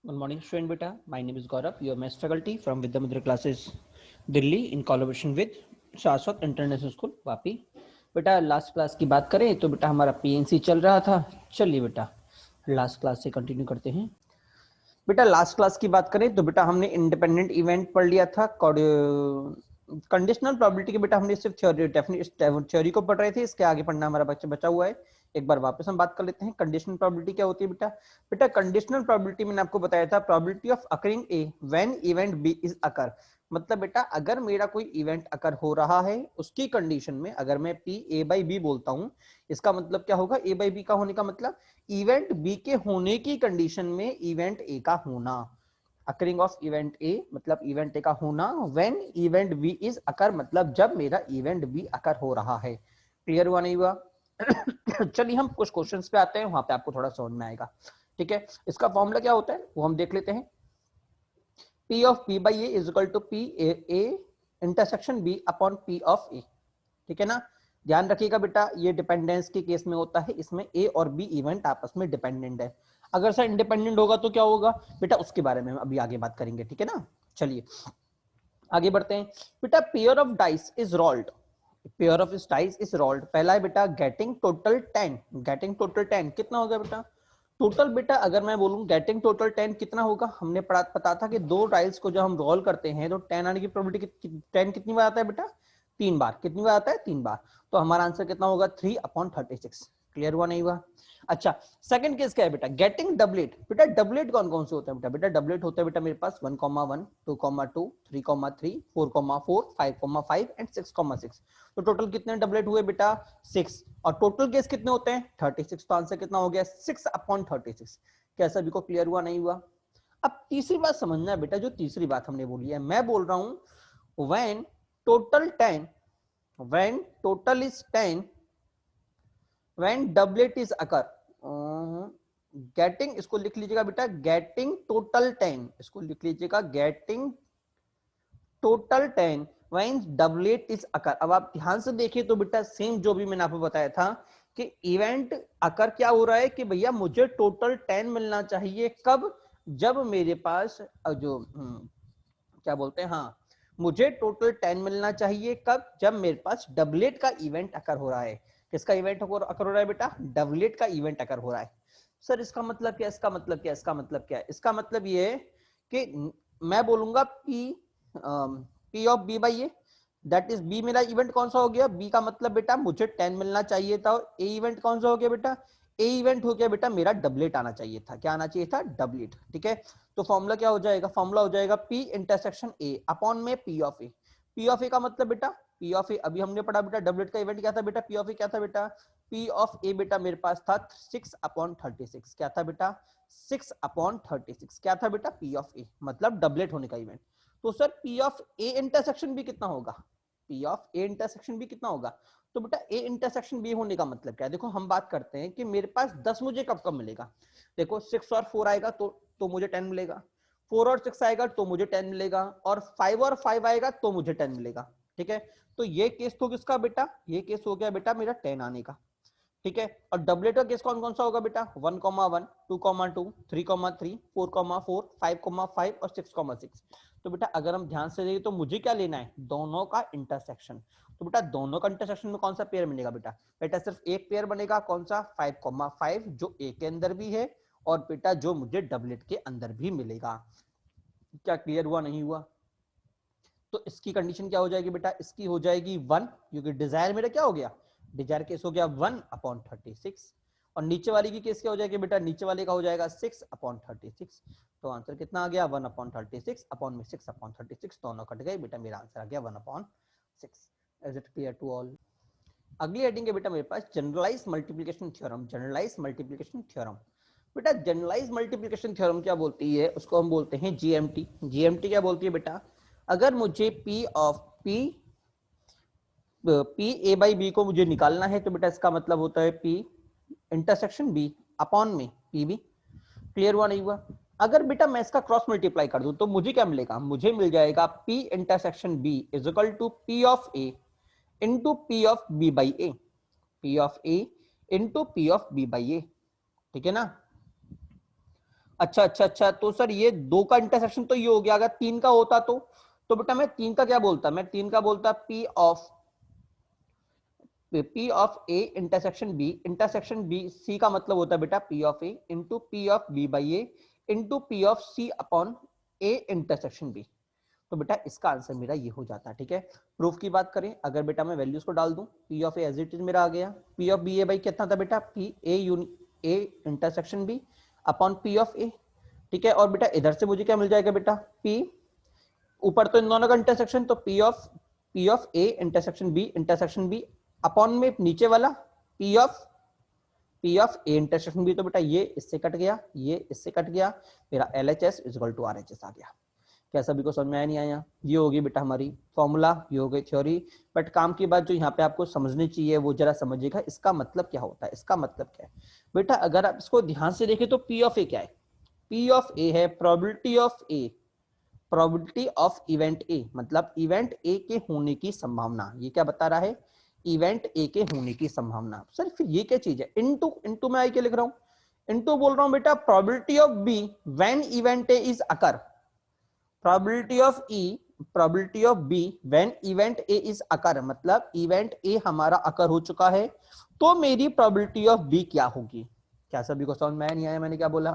Good morning, student beta. My name is Gaurav, your maths faculty from Vidyamudra classes, Delhi, in collaboration with शाश्वत international school Vapi. बेटा last class की बात करें तो बेटा हमारा पीएनसी चल रहा था। चलिए बेटा लास्ट क्लास से कंटिन्यू करते हैं। बेटा लास्ट क्लास की बात करें तो बेटा हमने इंडिपेंडेंट इवेंट पढ़ लिया था। कंडीशनल प्रोबेबिलिटी के बेटा हमने सिर्फ थ्योरी को पढ़ रहे थे, इसके आगे पढ़ना हमारा बचा हुआ है। एक बार वापस हम बात कर लेते हैं। कंडीशनल प्रोबेबिलिटी क्या होती है बेटा? बेटा कंडीशनल प्रोबेबिलिटी मैंने आपको बताया था, probability of occurring A when event B is occur. मतलब बेटा अगर मेरा कोई इवेंट अकर हो रहा है उसकी कंडीशन में, अगर मैं पी ए बाई बी बोलता हूं, इसका मतलब क्या होगा? ए बाई बी का होने का मतलब इवेंट बी के होने की कंडीशन में इवेंट ए का होना। अकरिंग ऑफ इवेंट ए मतलब इवेंट ए का होना, when event B is occur मतलब जब मेरा इवेंट बी अकर हो रहा है। क्लियर हुआ नहीं हुआ? चलिए हम कुछ क्वेश्चंस पे आते हैं, वहां पे आपको थोड़ा समझ में आएगा। ठीक है, इसका फॉर्मूला क्या होता है वो हम देख लेते हैं। P of P by A is equal to P A intersection B upon P of A। ठीक है ना? ध्यान रखिएगा बेटा ये डिपेंडेंस के केस में होता है, इसमें A और B इवेंट आपस में डिपेंडेंट है। अगर सर इंडिपेंडेंट होगा तो क्या होगा बेटा, उसके बारे में हम अभी आगे बात करेंगे। ठीक है ना? चलिए आगे बढ़ते हैं। बेटा pair of dice is rolled, pair of dice is rolled. पहला है बेटा गेटिंग टोटल 10, गेटिंग टोटल 10 कितना होगा बेटा? टोटल बेटा अगर मैं बोलूं गेटिंग टोटल 10 कितना होगा, हमने पता था कि दो टाइल्स को जब हम रोल करते हैं तो 10 आने की प्रोबेबिलिटी 10 कितनी बार आता है बेटा? 3 बार। कितनी बार आता है? 3 बार। तो हमारा आंसर कितना होगा? 3/36। क्लियर हुआ नहीं हुआ? अच्छा सेकंड केस क्या है बेटा? Getting doublet. बेटा डबलेट कौन कौन से होते हैं बेटा? बेटा डबलेट होता है बेटा मेरे पास 1,1 2,2 3,3 4,4 5,5 एंड 6,6। तो टोटल कितने डबलेट हुए बेटा? 6। और टोटल केस कितने होते हैं? 36। तो आंसर कितना हो गया? 6/36। क्या सभी को क्लियर हुआ नहीं हुआ? अब तीसरी बात समझना है बेटा, जो तीसरी बात हमने बोली है, मैं बोल रहा हूं when total 10, when total is 10, when doublet is occur. Getting, इसको लिख लीजिएगा बेटा, गेटिंग टोटल 10, इसको लिख लीजिएगा getting total 10 when doublet is occur. अब आप ध्यान से देखिए तो बेटा सेम जो भी मैंने आपको बताया था कि इवेंट अकर क्या हो रहा है कि भैया मुझे टोटल 10 मिलना चाहिए। कब? जब मेरे पास जो क्या बोलते हैं, हाँ मुझे टोटल 10 मिलना चाहिए। कब? जब मेरे पास डबलेट का इवेंट अकर हो रहा है। किसका इवेंट अकर हो रहा है बेटा? डबलेट का इवेंट अकर हो रहा है। सर इसका मतलब क्या? इसका मतलब क्या? इसका मतलब क्या है? इसका मतलब ये है कि मैं बोलूंगा P of B by A, that is B मेरा इवेंट कौन सा हो गया? B का मतलब बेटा मुझे 10 मिलना चाहिए था। और A इवेंट कौन सा हो गया बेटा? A इवेंट हो गया बेटा मेरा डबलेट आना चाहिए था। क्या आना चाहिए था? डबलेट। ठीक है, तो फॉर्मूला क्या हो जाएगा? फॉर्मूला हो जाएगा P इंटरसेक्शन A अपॉन में P of A। P of A का मतलब बेटा, P ऑफ A अभी हमने पढ़ा बेटा, डबलेट का इवेंट क्या था बेटा? P ऑफ A क्या था बेटा? P ऑफ A बेटा मेरे पास था 6/36। क्या था बेटा? 6/36। क्या था बेटा? P ऑफ A मतलब डबलेट होने का इवेंट। तो sir P of A intersection भी कितना होगा? P ऑफ A इंटरसेक्शन भी कितना होगा? तो बेटा A इंटरसेक्शन B होने का मतलब क्या है? देखो हम बात करते हैं कि मेरे पास 10 मुझे कब कब मिलेगा। देखो 6 और 4 आएगा तो मुझे 10 मिलेगा, 4 और 6 आएगा तो मुझे 10 मिलेगा, और 5 और 5 आएगा तो मुझे 10 मिलेगा। ठीक है, तो ये केस तो किसका बेटा? ये केस हो गया बेटा मेरा 10 आने का। ठीक है, और डबलेट का केस कौन कौन सा होगा बेटा? 1,1 2,2 3,3 4,4 5,5 और 6,6। तो बेटा अगर हम ध्यान से देखें तो मुझे क्या लेना है? दोनों का इंटरसेक्शन। तो बेटा दोनों का इंटरसेक्शन में कौन सा पेयर बनेगा बेटा? बेटा सिर्फ एक पेयर बनेगा, कौन सा? 5,5 जो ए के अंदर भी है, और बेटा जो मुझे डबलेट के अंदर भी मिलेगा। क्या क्लियर हुआ नहीं हुआ? तो इसकी कंडीशन क्या हो जाएगी बेटा? इसकी हो जाएगी 1, क्योंकि डिजायर मेरा क्या हो गया? डिजायर केस हो गया 1/36। और नीचे वाली की केस क्या हो जाएगी बेटा? नीचे वाले का हो जाएगा 6/36। तो आंसर कितना आ गया? 1/36 अपॉन में 6/36, दोनों कट गए बेटा, मेरा आंसर आ गया 1/6। Is it clear to all? अगली हेडिंग है बेटा मेरे पास generalise multiplication theorem. Generalise multiplication theorem. बेटा जनरलाइज मल्टीप्लिकेशन थ्योरम क्या बोलती है? उसको हम बोलते हैं जीएमटी। जीएमटी क्या बोलती है बेटा? अगर मुझे P of P A by B को मुझे निकालना है तो बेटा इसका मतलब होता है P इंटरसेक्शन B अपॉन में PB। क्लियर हुआ नहीं हुआ? अगर बेटा मैं इसका क्रॉस मल्टीप्लाई कर दूं तो मुझे क्या मिलेगा? मुझे मिल जाएगा P intersection B is equal to P of A into P of B by A। P of A into P of B by A। ठीक है ना? अच्छा अच्छा अच्छा, तो सर ये 2 का इंटरसेक्शन तो ये हो गया, अगर 3 का होता तो बेटा मैं 3 का क्या बोलता, मैं 3 का बोलता P of A intersection B, intersection B C का मतलब होता है बेटा P of A into P of B by A into P of C upon A intersection B। तो बेटा इसका आंसर मेरा ये हो जाता है। ठीक है, प्रूफ की बात करें, अगर बेटा मैं वैल्यूज को डाल दूं, P of A as it is मेरा आ गया, P of B A by कितना था बेटा, P A A intersection B upon P of A। ठीक है, और बेटा इधर से मुझे क्या मिल जाएगा बेटा, P ऊपर तो इन दोनों का इंटरसेक्शन, तो P of A intersection B upon में नीचे वाला P of A intersection B। तो बेटा ये इससे कट गया, ये इससे कट गया, मेरा LHS इक्वल टू RHS आ गया। क्या सभी को समझ में आया नहीं आया? ये होगी बेटा हमारी फॉर्मूला, ये हो गई थ्योरी। बट काम की बात जो यहाँ पे आपको समझनी चाहिए वो जरा समझिएगा, इसका मतलब क्या होता है, इसका मतलब क्या है बेटा, अगर आप इसको ध्यान से देखें तो P ऑफ A क्या है, P ऑफ A है probability of A, probability of event A, मतलब इवेंट ए के होने की संभावना। ये क्या बता रहा है, इवेंट ए के होने की संभावना। सर फिर ये क्या चीज है, इनटू इनटू मैं क्या लिख रहा हूं, इनटू बोल रहा हूं बेटा probability of B when event A is occur, probability of E, probability of B when event A is occur, मतलब इवेंट ए हमारा अकर हो चुका है, तो मेरी प्रोबेबिलिटी ऑफ बी क्या होगी। क्या सभी को समझ में आया नहीं आया मैंने क्या बोला?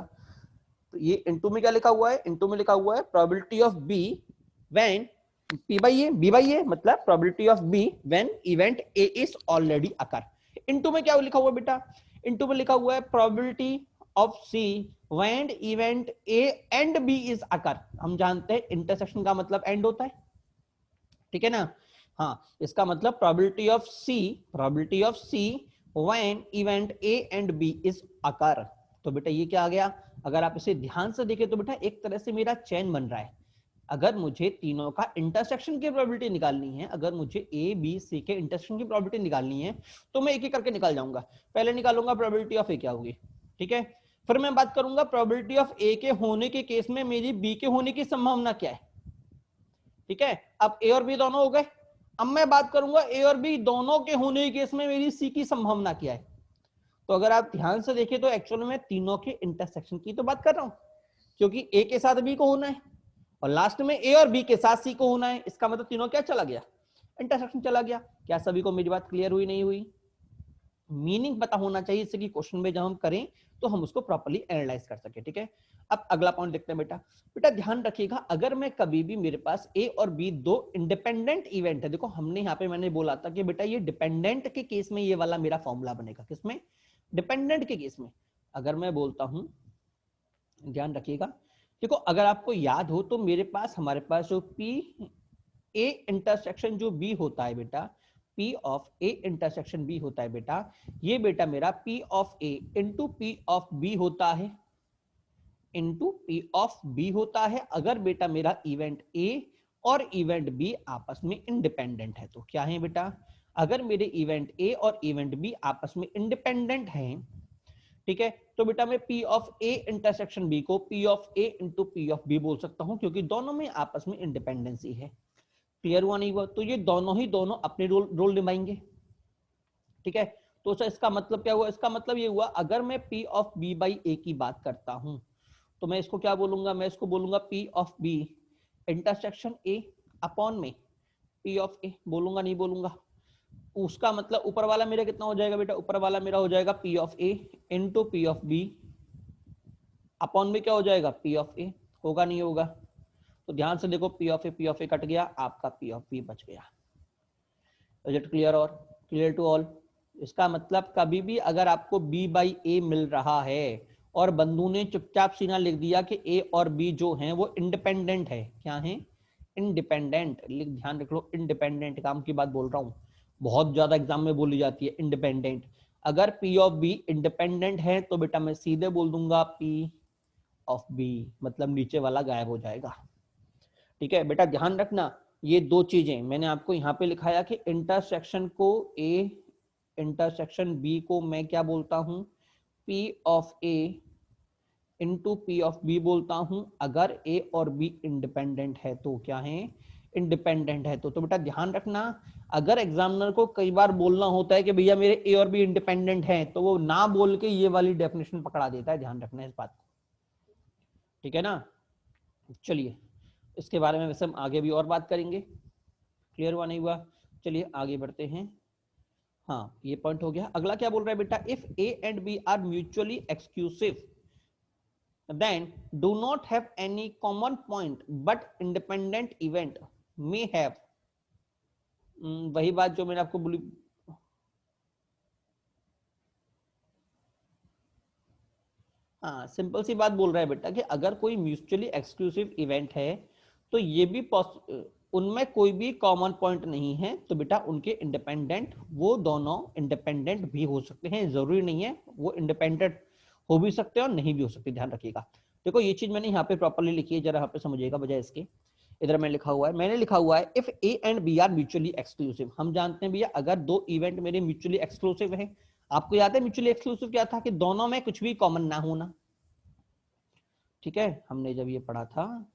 तो ये इनटू में क्या लिखा हुआ है, इनटू में लिखा हुआ है probability of B when P by A, B by A मतलब probability of B when event A is already occur. Into में क्या लिखा हुआ है बेटा, इनटू में लिखा हुआ है probability of C when event A and B is occur. हम जानते हैं इंटरसेक्शन का मतलब एंड होता है, ठीक है ना। हाँ, इसका मतलब probability of C when event A and B is occur. तो बेटा ये क्या आ गया, अगर आप इसे ध्यान से देखें तो बेटा एक तरह से मेरा चेन बन रहा है। अगर मुझे तीनों का इंटरसेक्शन की प्रोबेबिलिटी निकालनी है, अगर मुझे ए बी सी के इंटरसेक्शन की प्रोबेबिलिटी निकालनी है, तो मैं एक एक करके निकाल जाऊंगा। पहले निकालूंगा प्रोबेबिलिटी ऑफ ए क्या होगी, ठीक है, फिर मैं बात करूंगा प्रोबेबिलिटी ऑफ ए के होने के केस में मेरी बी के होने की संभावना क्या है। ठीक है, अब ए और बी दोनों हो गए, अब मैं बात करूंगा ए और बी दोनों के होने के केस में मेरी सी की संभावना क्या है। तो अगर आप ध्यान से देखें तो एक्चुअल में तीनों के इंटरसेक्शन की तो बात कर रहा हूं, क्योंकि ए के साथ बी को होना है और लास्ट में ए और बी के साथ सी को होना है। इसका मतलब तीनों क्या चला गया, इंटरसेक्शन चला गया। क्या सभी को मेरी बात क्लियर हुई नहीं हुई? मीनिंग पता होना चाहिए इससे कि क्वेश्चन में जब हम करें तो हम उसको प्रॉपर्ली एनालाइज कर सके। ठीक है, अब अगला पॉइंट देखते हैं बेटा। बेटा ध्यान रखिएगा, अगर मैं कभी भी मेरे पास ए और बी दो इंडिपेंडेंट इवेंट है, देखो हमने यहाँ पे मैंने बोला था कि बेटा ये डिपेंडेंट के केस में ये वाला मेरा फॉर्मूला बनेगा, किसमें, डिपेंडेंट के केस में। अगर मैं बोलता हूं, ध्यान रखिएगा, देखो अगर आपको याद हो तो मेरे पास हमारे पास जो पी ए इंटरसेक्शन जो बी होता है बेटा, P of A intersection B होता है बेटा, ये बेटा मेरा P of A into P of B होता है, इंटू P ऑफ बी होता है, अगर बेटा मेरा इवेंट A और इवेंट B आपस में इंडिपेंडेंट है। तो क्या है बेटा, अगर मेरे इवेंट A और इवेंट B आपस में इंडिपेंडेंट हैं, ठीक है, तो बेटा मैं P of A intersection B को P of A into P of B बोल सकता हूं, क्योंकि दोनों में आपस में इंडिपेंडेंसी है। क्लियर हुआ नहीं हुआ? तो ये दोनों अपने रोल निभाएंगे। ठीक है, तो सर इसका मतलब क्या हुआ, इसका मतलब ये हुआ अगर मैं P of B by A की बात करता हूं तो मैं इसको क्या बोलूंगा, मैं इसको बोलूंगा P of B intersection A upon में P ऑफ A, बोलूंगा नहीं बोलूंगा? उसका मतलब ऊपर वाला मेरा कितना हो जाएगा बेटा, ऊपर वाला मेरा हो जाएगा P of A into P of B upon में क्या हो जाएगा, P ऑफ A। होगा नहीं होगा? तो ध्यान से देखो, P ऑफ A कट गया, आपका P ऑफ B बच गया। Is it clear? और क्लियर टू ऑल? इसका मतलब कभी भी अगर आपको B बाई A मिल रहा है और बंधु ने चुपचाप सीना लिख दिया कि A और B जो हैं वो इंडिपेंडेंट है, क्या है, इंडिपेंडेंट, ध्यान रख लो, इंडिपेंडेंट, काम की बात बोल रहा हूं, बहुत ज्यादा एग्जाम में बोली जाती है इंडिपेंडेंट। अगर P ऑफ B इंडिपेंडेंट है तो बेटा मैं सीधे बोल दूंगा P ऑफ B, मतलब नीचे वाला गायब हो जाएगा। ठीक है बेटा, ध्यान रखना, ये दो चीजें मैंने आपको यहाँ पे लिखाया कि इंटरसेक्शन को A इंटरसेक्शन B को मैं क्या बोलता हूं, P of A into P of B बोलता हूं, अगर A और B इंडिपेंडेंट है तो क्या है, इंडिपेंडेंट है तो बेटा ध्यान रखना, अगर एग्जामिनर को कई बार बोलना होता है कि भैया मेरे A और B इंडिपेंडेंट हैं, तो वो ना बोल के ये वाली डेफिनेशन पकड़ा देता है, ध्यान रखना इस बात को। ठीक है ना। चलिए इसके बारे में वैसे हम आगे भी और बात करेंगे। क्लियर हुआ नहीं हुआ? चलिए आगे बढ़ते हैं। हाँ ये पॉइंट हो गया। अगला क्या बोल रहा है बेटा, if A and B are mutually exclusive then do not have any common point but independent event may have। वही बात जो मैंने आपको बोली। हाँ सिंपल सी बात बोल रहा है बेटा कि अगर कोई म्यूचुअली एक्सक्लूसिव इवेंट है तो ये भी उनमें कोई भी कॉमन पॉइंट नहीं है, तो बेटा उनके इंडिपेंडेंट, वो दोनों इंडिपेंडेंट भी हो सकते हैं, जरूरी नहीं है वो इंडिपेंडेंट हो भी सकते हैं और नहीं भी हो सकते, ध्यान रखिएगा। देखो ये चीज मैंने यहाँ पे प्रॉपर्ली लिखी है, जरा यहाँ पे समझिएगा बजाय इसके। इधर मैं लिखा हुआ है, मैंने लिखा हुआ है if A and B are mutually exclusive. हम जानते हैं भैया अगर दो इवेंट मेरे म्यूचुअली एक्सक्लूसिव है, आपको याद है म्यूचुअली एक्सक्लूसिव क्या था कि दोनों में कुछ भी कॉमन ना होना। ठीक है, हमने जब ये पढ़ा था,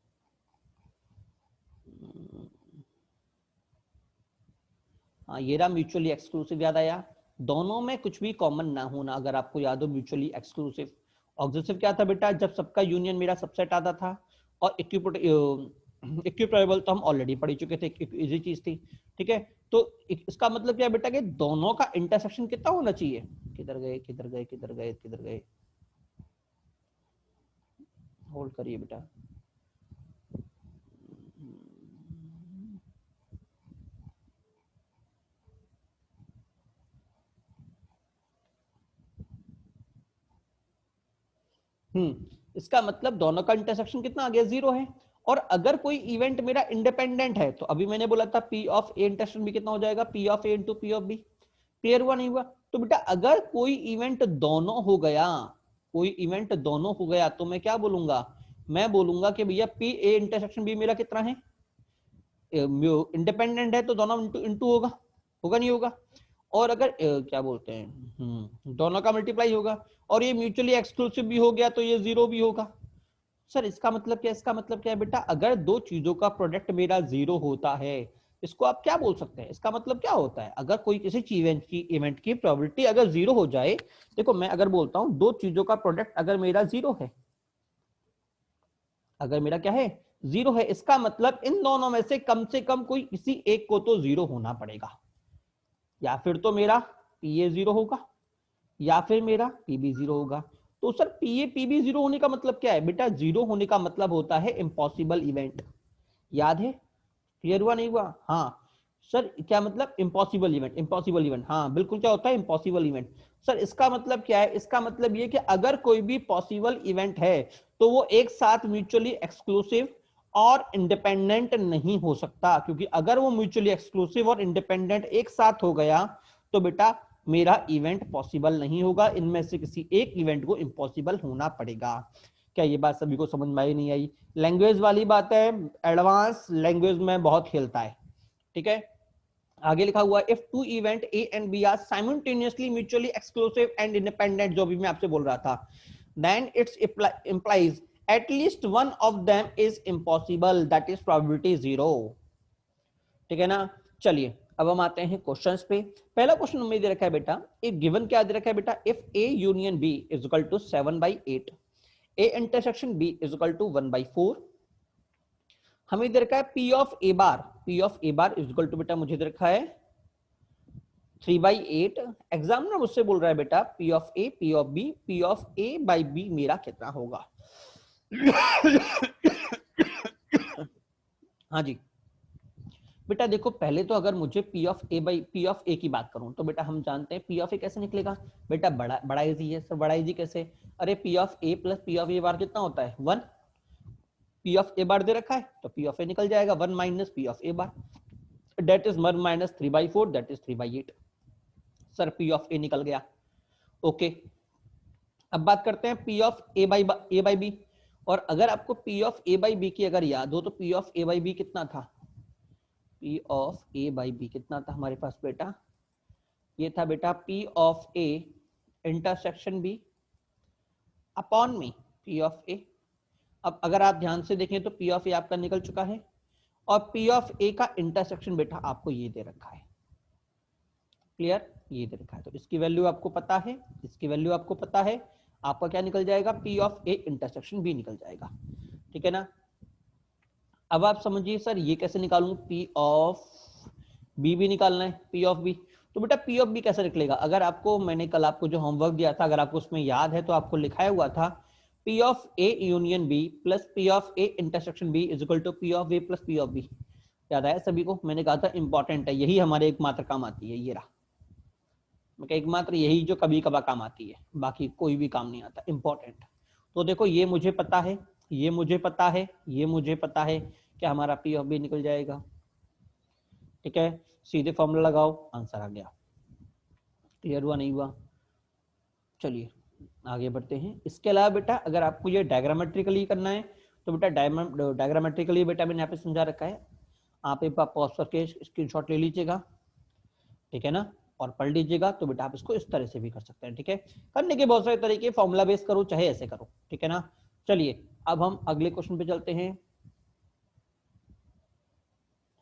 हाँ ये रहा म्यूचुअली एक्सक्लूसिव, याद आया, दोनों में कुछ भी कॉमन ना होना। अगर आपको याद हो म्यूचुअली एक्सक्लूसिव। ऑक्सिसिव क्या था बेटा, जब सबका यूनियन मेरा सबसेट आता था। और इक्विपोटेबल तो हम ऑलरेडी पढ़ चुके थे, इजी चीज थी। ठीक है, तो इसका मतलब क्या है बेटा कि दोनों का इंटरसेक्शन कितना होना चाहिए, किधर गए किधर गए किधर गए किधर गए, होल्ड करिए बेटा। इसका मतलब दोनों का इंटरसेक्शन कितना आ गया, 0 है। और अगर कोई इवेंट मेरा इंडिपेंडेंट है तो अभी मैंने बोला था पी ऑफ ए इंटरसेक्शन भी कितना हो जाएगा, P of A into P of B. Clear हुआ नहीं हुआ? तो बेटा अगर कोई इवेंट दोनों हो गया, कोई इवेंट दोनों हो गया तो मैं क्या बोलूंगा, मैं बोलूंगा कि भैया पी ए इंटरसेक्शन बी मेरा कितना है, इंडिपेंडेंट है तो दोनों इंटू इंटू होगा, होगा नहीं होगा? और अगर क्या बोलते हैं, दोनों का मल्टीप्लाई होगा। और ये म्यूचुअली एक्सक्लूसिव भी हो गया तो ये 0 भी होगा। सर इसका मतलब क्या, इसका मतलब क्या है बेटा, अगर दो चीजों का प्रोडक्ट मेरा 0 होता है, इसको आप क्या बोल सकते हैं, इसका मतलब क्या होता है, अगर कोई किसी इवेंट की प्रोबेबिलिटी अगर 0 हो जाए। देखो मैं अगर बोलता हूं दो चीजों का प्रोडक्ट अगर मेरा 0 है, अगर मेरा क्या है 0 है, इसका मतलब इन दोनों में से कम कोई किसी एक को तो 0 होना पड़ेगा। या फिर तो मेरा पी ए 0 होगा या फिर मेरा पीबी 0 होगा। तो सर पी ए पीबी 0 होने का मतलब क्या है बेटा, 0 होने का मतलब होता है इम्पॉसिबल इवेंट। याद है? क्लियर हुआ नहीं हुआ? हाँ सर क्या मतलब, इम्पॉसिबल इवेंट, इम्पॉसिबल इवेंट, हाँ बिल्कुल क्या होता है इम्पॉसिबल इवेंट। सर इसका मतलब क्या है, इसका मतलब ये कि अगर कोई भी पॉसिबल इवेंट है तो वो एक साथ म्यूचुअली एक्सक्लूसिव और इंडिपेंडेंट नहीं हो सकता, क्योंकि अगर वो म्यूचुअली एक्सक्लूसिव और इंडिपेंडेंट एक साथ हो गया तो बेटा मेरा इवेंट पॉसिबल नहीं होगा, इनमें से किसी एक इवेंट को इम्पॉसिबल होना पड़ेगा। क्या ये बात सभी को समझ में आई नहीं आई? लैंग्वेज वाली बात है, एडवांस लैंग्वेज में बहुत खेलता है। ठीक है, आगे लिखा हुआ if two event A and B are simultaneously mutually exclusive and independent, जो भी मैं आपसे बोल रहा था, then it's implies at least one of them is impossible, that is probability 0। ठीक है ना। चलिए अब हम आते हैं क्वेश्चंस पे। पहला क्वेश्चन हमें दे रखा है बेटा, इफ गिवन क्या दे रखा है बेटा, if A union B is equal to 7/8, A intersection B is equal to 1/4, हमें दे रखा है P of A bar, P of A bar is equal to बेटा मुझे दे रखा है 3/8। एग्जामिनर मुझसे बोल रहा है बेटा P of A, P of B, P of A by B मेरा कितना होगा। हाँ जी बेटा देखो, पहले तो अगर मुझे P of A by P of A की बात करूं तो बेटा हम जानते हैं पी ऑफ ए कैसे निकलेगा। बेटा बड़ा बड़ा इजी है सर, बड़ा इजी कैसे, अरे P of A plus P of A bar कितना होता है 1, पी ऑफ ए बार दे रखा है तो पी ऑफ ए निकल जाएगा 1 minus P of A bar, that is 1 minus 3/4, that is 3/8। Sir P of A निकल गया। ओके, अब बात करते हैं P of A by B. और अगर आपको P of A by B की अगर याद हो तो P of A by B कितना था, P of A by B कितना था हमारे पास बेटा, ये था बेटा P of A intersection B upon में पी ऑफ ए। अब अगर आप ध्यान से देखें तो पी ऑफ ए आपका निकल चुका है और पी ऑफ ए का इंटरसेक्शन बेटा आपको ये दे रखा है। क्लियर, ये दे रखा है तो इसकी वैल्यू आपको पता है, इसकी वैल्यू आपको पता है, आपका क्या निकल जाएगा, P of A intersection B निकल जाएगा। ठीक है ना। अब आप समझिए सर ये कैसे निकालूं, पी ऑफ बी भी निकालना है, पी ऑफ बी। तो बेटा पी ऑफ बी कैसे निकलेगा, अगर आपको मैंने कल आपको जो होमवर्क दिया था, अगर आपको उसमें याद है तो आपको लिखाया हुआ था P of A union B plus P of A intersection B is equal to P of A plus P of B. याद आया सभी को, मैंने कहा था इंपॉर्टेंट है, यही हमारे एकमात्र काम आती है, ये रहा एकमात्र यही जो कभी कभार काम आती है, बाकी कोई भी काम नहीं आता, इंपॉर्टेंट। तो देखो ये मुझे पता है, ये मुझे पता है, ये मुझे पता है, क्या हमारा पी ऑफ बी निकल जाएगा। ठीक है, सीधे फॉर्मूला लगाओ, आंसर आ गया। क्लियर हुआ नहीं हुआ? चलिए आगे बढ़ते हैं। इसके अलावा बेटा अगर आपको ये डायग्रामेट्रिकली करना है तो बेटा डायग्रामेट्रिकली बेटा मैंने यहाँ पे समझा रखा है, आप एक बार पॉज करके स्क्रीनशॉट ले लीजिएगा, ठीक है ना, और पढ़ लीजिएगा। तो बेटा आप इसको इस तरह से भी कर सकते हैं, ठीक है। करने के बहुत सारे तरीके, फॉर्मूला बेस करो चाहे ऐसे करो, ठीक है ना। चलिए अब हम अगले क्वेश्चन पे चलते हैं।